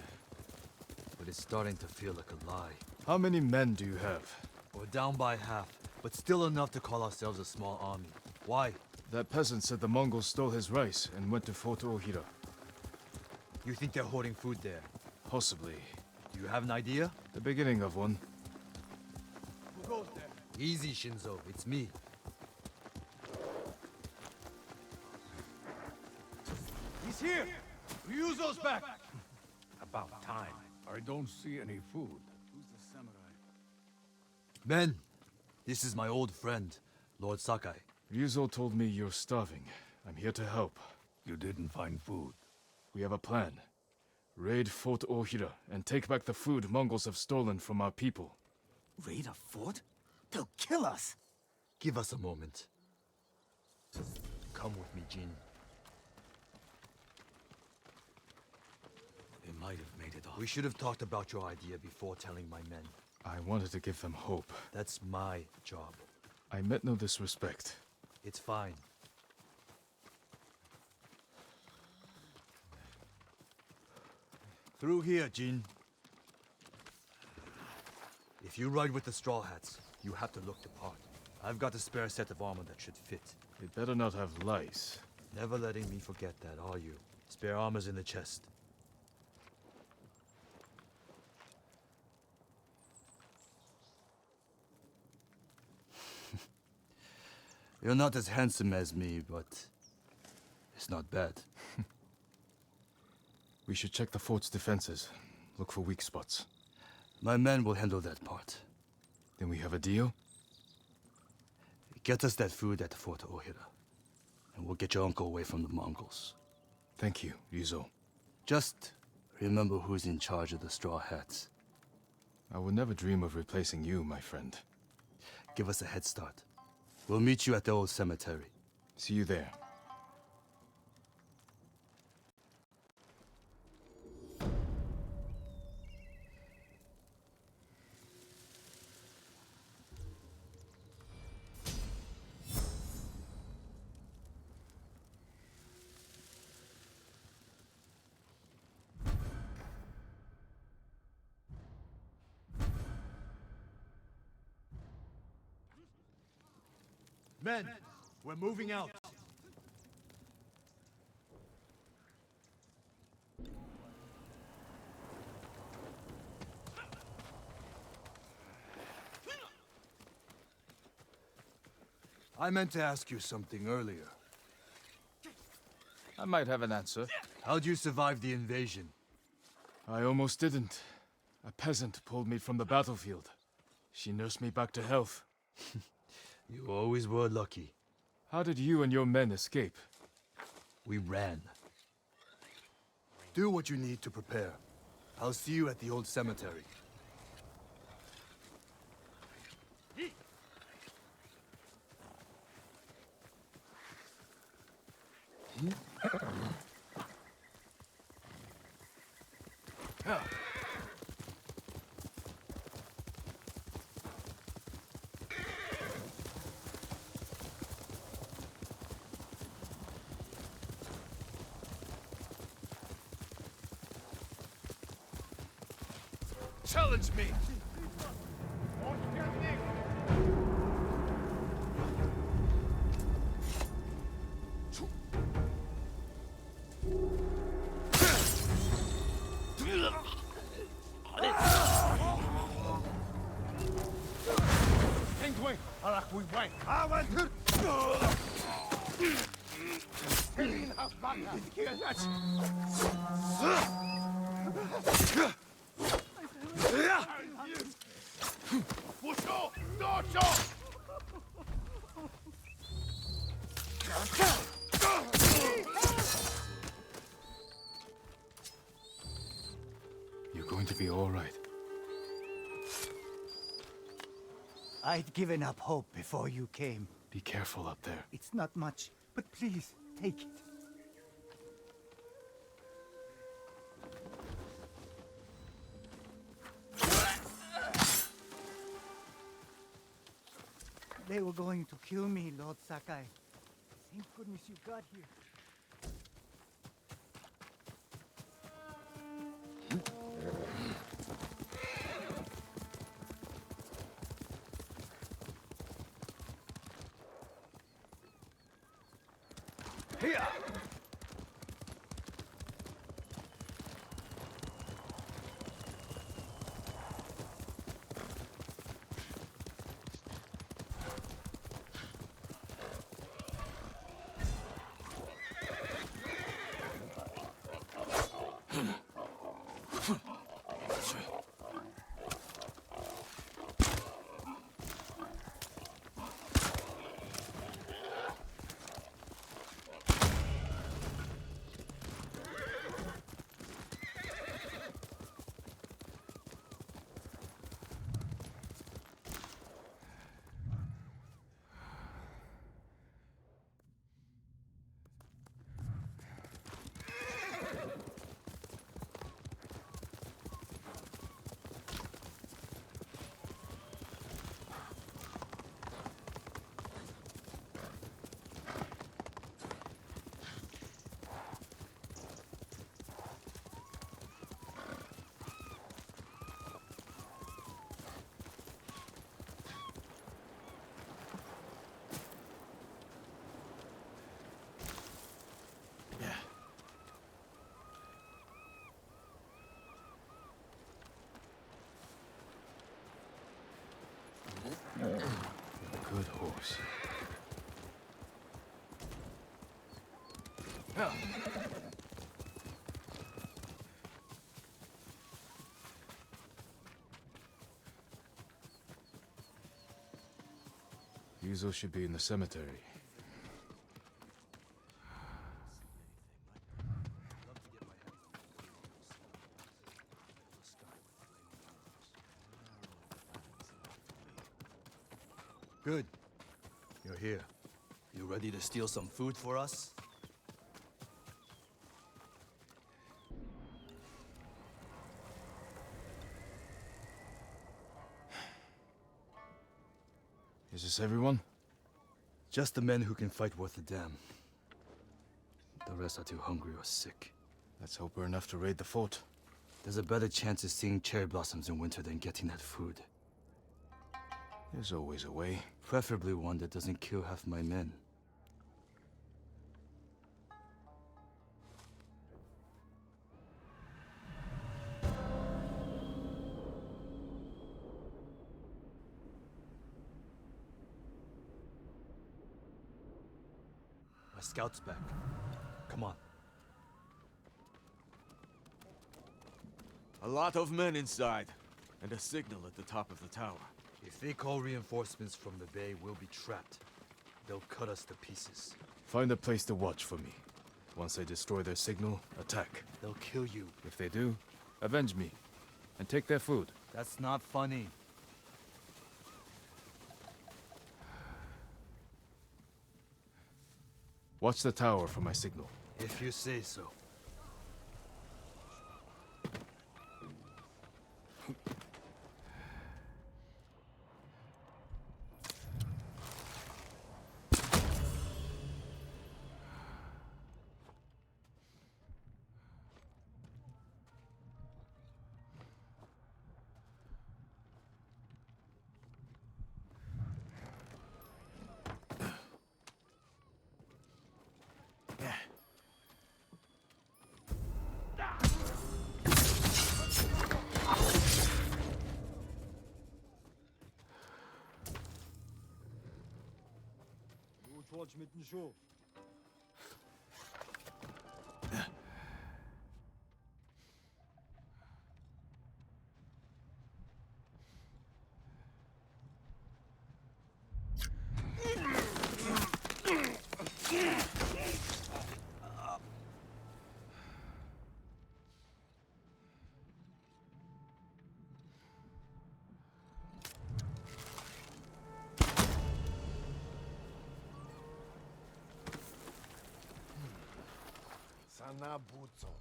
But it's starting to feel like a lie. How many men do you have? We're down by half, but still enough to call ourselves a small army. Why? That peasant said the Mongols stole his rice and went to Fort Ohira. You think they're hoarding food there? Possibly. Do you have an idea? The beginning of one. Who goes there? Easy, Shinzo. It's me. He's here! Ryuzo's back! About time. I don't see any food. Who's the samurai? Men, this is my old friend, Lord Sakai. Ryuzo told me you're starving. I'm here to help. You didn't find food. We have a plan. Raid Fort Ohira and take back the food Mongols have stolen from our people. Raid a fort? They'll kill us! Give us a moment. Come with me, Jin. They might have made it off. We should have talked about your idea before telling my men. I wanted to give them hope. That's my job. I meant no disrespect. It's fine. Through here, Jin. If you ride with the Straw Hats, you have to look the part. I've got a spare set of armor that should fit. It better not have lice. Never letting me forget that, are you? Spare armor's in the chest. You're not as handsome as me, but it's not bad. We should check the fort's defenses. Look for weak spots. My men will handle that part. Then we have a deal? Get us that food at Fort Ohira, and we'll get your uncle away from the Mongols. Thank you, Ryuzo. Just remember who's in charge of the Straw Hats. I would never dream of replacing you, my friend. Give us a head start. We'll meet you at the old cemetery. See you there. Men, we're moving out. I meant to ask you something earlier. I might have an answer. How'd you survive the invasion? I almost didn't. A peasant pulled me from the battlefield. She nursed me back to health. You always were lucky. How did you and your men escape? We ran. Do what you need to prepare. I'll see you at the old cemetery. Challenge me! You're going to be all right. I'd given up hope before you came. Be careful up there. It's not much, but please, take it. They were going to kill me, Lord Sakai. Thank goodness you got here. Here! Good horse. Yuzo should be in the cemetery. Good. You're here. You ready to steal some food for us? Is this everyone? Just the men who can fight worth a damn. The rest are too hungry or sick. Let's hope we're enough to raid the fort. There's a better chance of seeing cherry blossoms in winter than getting that food. There's always a way. Preferably one that doesn't kill half my men. My scout's back. Come on. A lot of men inside, and a signal at the top of the tower. If they call reinforcements from the bay, we'll be trapped. They'll cut us to pieces. Find a place to watch for me. Once they destroy their signal, attack. They'll kill you. If they do, avenge me. And take their food. That's not funny. Watch the tower for my signal. If you say so. Sanabuzo.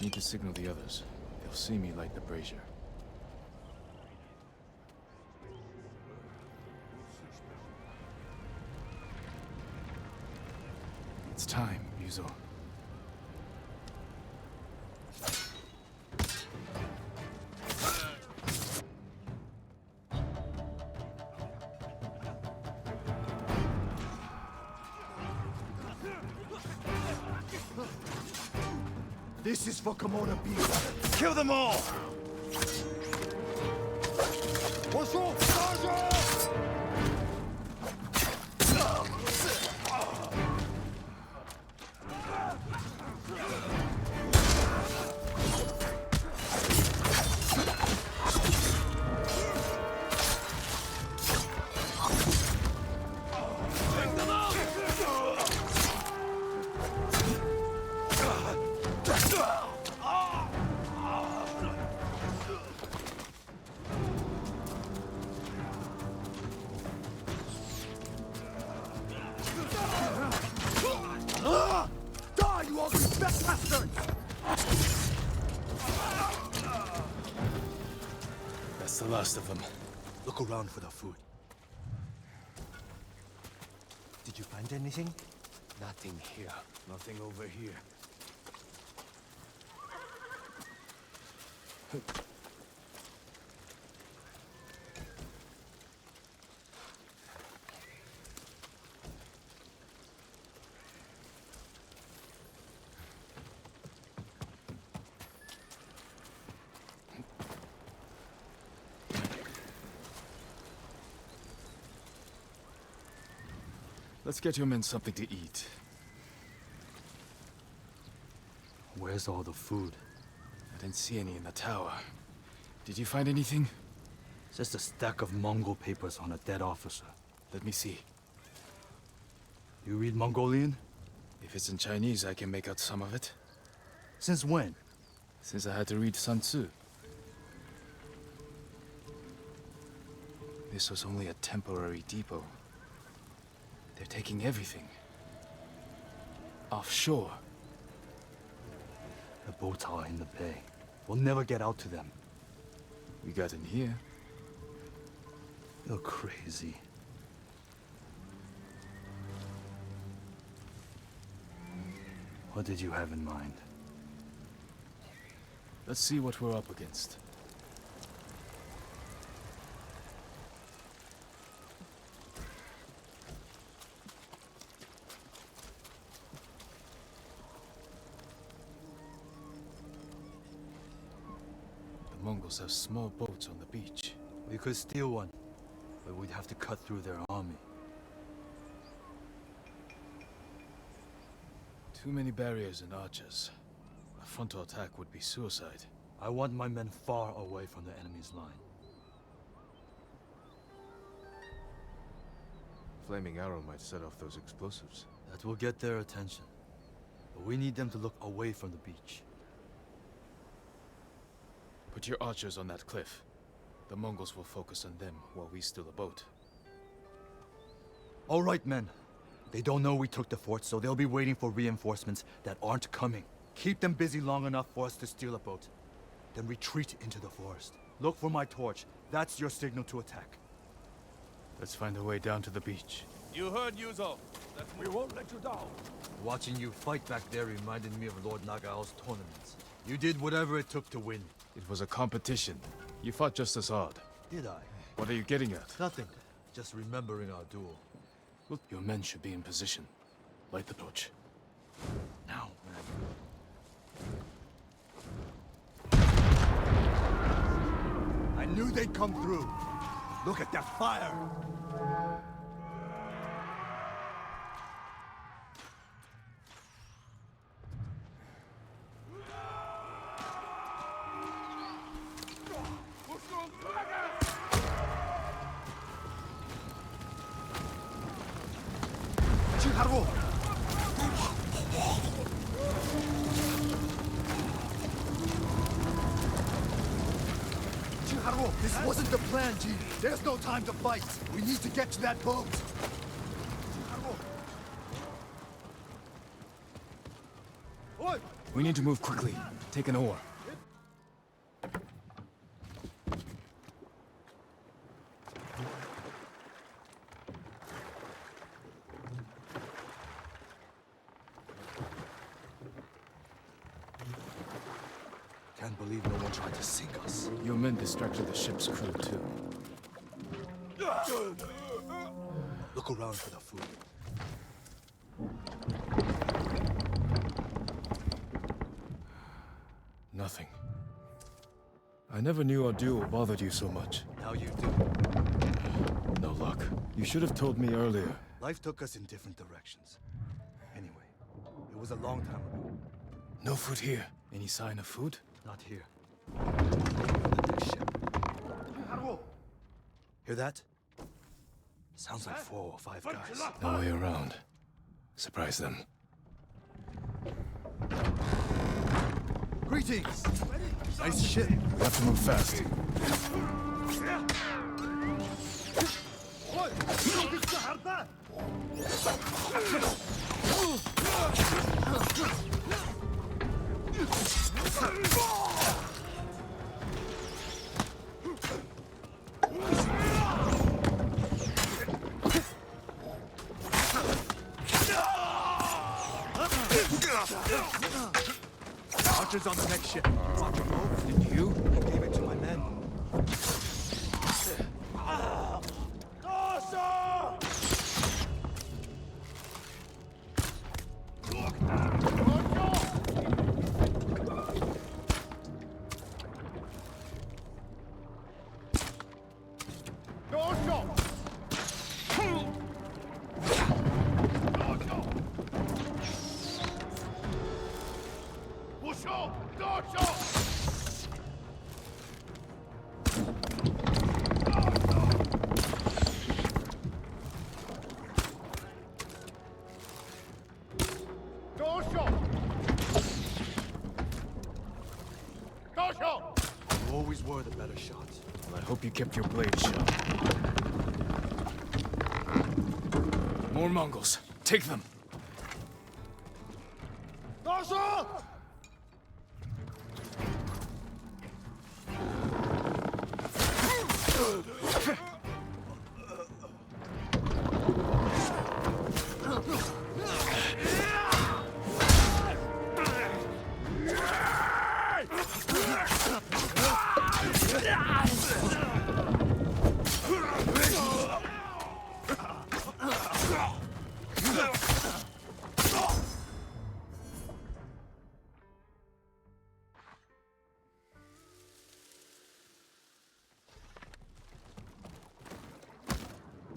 Need to signal the others. They'll see me light the brazier. It's time, Yuzo. This is for Komoda beef. Kill them all! What's wrong, Sergeant? Die, you ugly bastards! That's the last of them. Look around for the food. Did you find anything? Nothing here. Nothing over here. Let's get your men something to eat. Where's all the food? I didn't see any in the tower. Did you find anything? Just a stack of Mongol papers on a dead officer. Let me see. You read Mongolian? If it's in Chinese, I can make out some of it. Since when? Since I had to read Sun Tzu. This was only a temporary depot. They're taking everything. Offshore. The boats are in the bay. We'll never get out to them. We got in here. You're crazy. What did you have in mind? Let's see what we're up against. The Mongols have small boats on the beach. We could steal one, but we'd have to cut through their army. Too many barriers and archers. A frontal attack would be suicide. I want my men far away from the enemy's line. Flaming arrow might set off those explosives. That will get their attention. But we need them to look away from the beach. Put your archers on that cliff. The Mongols will focus on them while we steal a boat. All right, men. They don't know we took the fort, so they'll be waiting for reinforcements that aren't coming. Keep them busy long enough for us to steal a boat. Then retreat into the forest. Look for my torch. That's your signal to attack. Let's find a way down to the beach. You heard, Yuzo. We won't let you down. Watching you fight back there reminded me of Lord Nagao's tournaments. You did whatever it took to win. It was a competition. You fought just as hard. Did I? What are you getting at? Nothing. Just remembering our duel. Look, your men should be in position. Light the torch. Now. I knew they'd come through. Look at that fire! This wasn't the plan, G. There's no time to fight. We need to get to that boat. We need to move quickly. Take an oar. Can't believe no one tried to sink us. Your men distracted the ship's crew, too. Look around for the food. Nothing. I never knew our duel bothered you so much. Now you do. No luck. You should have told me earlier. Life took us in different directions. Anyway, it was a long time ago. No food here. Any sign of food? Not here. The next ship. Hear that? Sounds like 4 or 5 guys. No way around. Surprise them. Greetings! Nice ship. We have to move fast. Archers on the next ship. Want your bow? And you? I gave it to my men. You always were the better shot. Well, I hope you kept your blade sharp. More Mongols. Take them.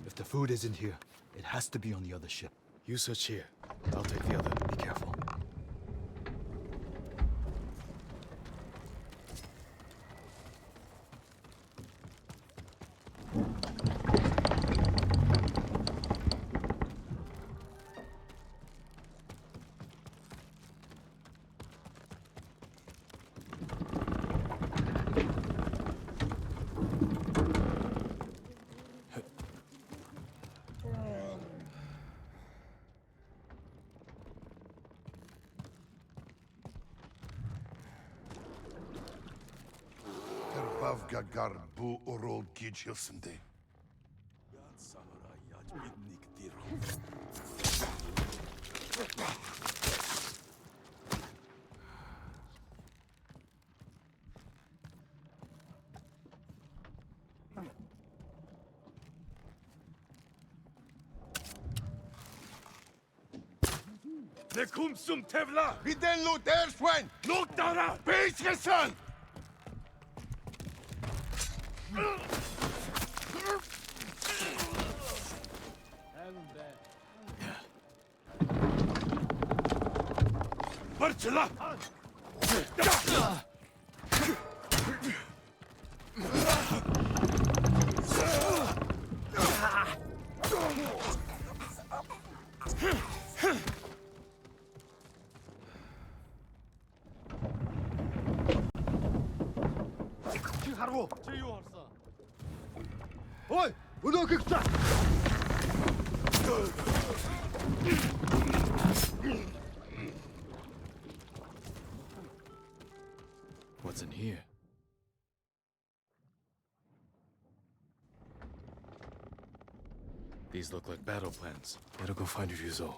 If the food isn't here, it has to be on the other ship. You search here. I'll take the other. Be careful. Bavga garbu orol gijilsinde. Le kumsum tevla! Biden lo derswen! Luk dara! Beisgesan! Barçala! Ой! Удо кыкса! These look like battle plans. Better go find Ryuzo.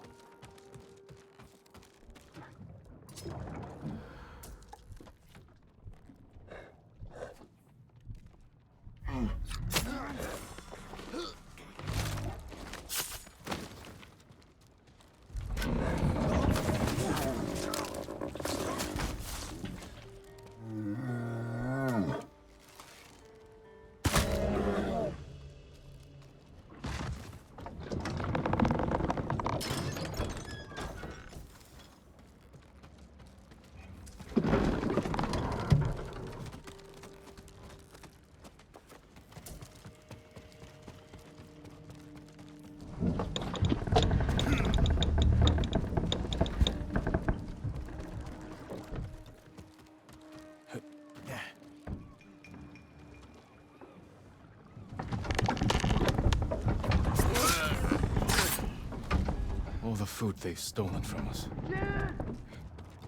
All the food they've stolen from us.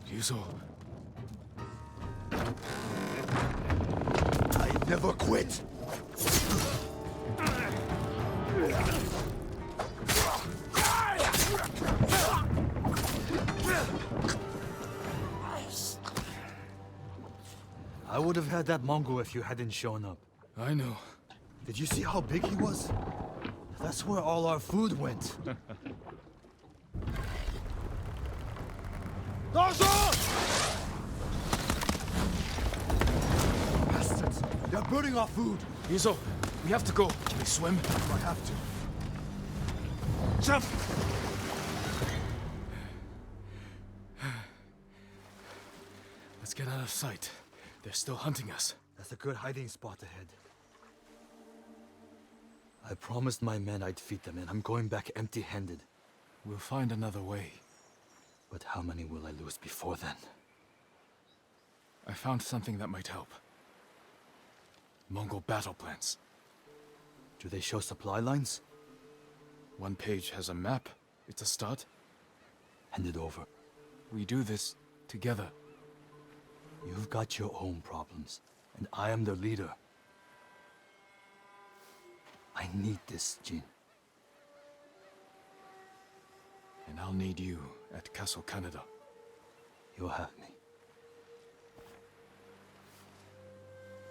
Ryuzo. I never quit. I would have had that Mongol if you hadn't shown up. I know. Did you see how big he was? That's where all our food went. Bastards! They're burning our food! Ryuzo, we have to go. Can we swim? I have to. Jump! Let's get out of sight. They're still hunting us. That's a good hiding spot ahead. I promised my men I'd feed them, and I'm going back empty-handed. We'll find another way. But how many will I lose before then? I found something that might help. Mongol battle plans. Do they show supply lines? One page has a map. It's a start. Hand it over. We do this together. You've got your own problems, and I am the leader. I need this, Jin. And I'll need you at Castle Canada. You'll have me.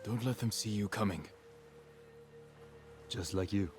Don't let them see you coming. Just like you.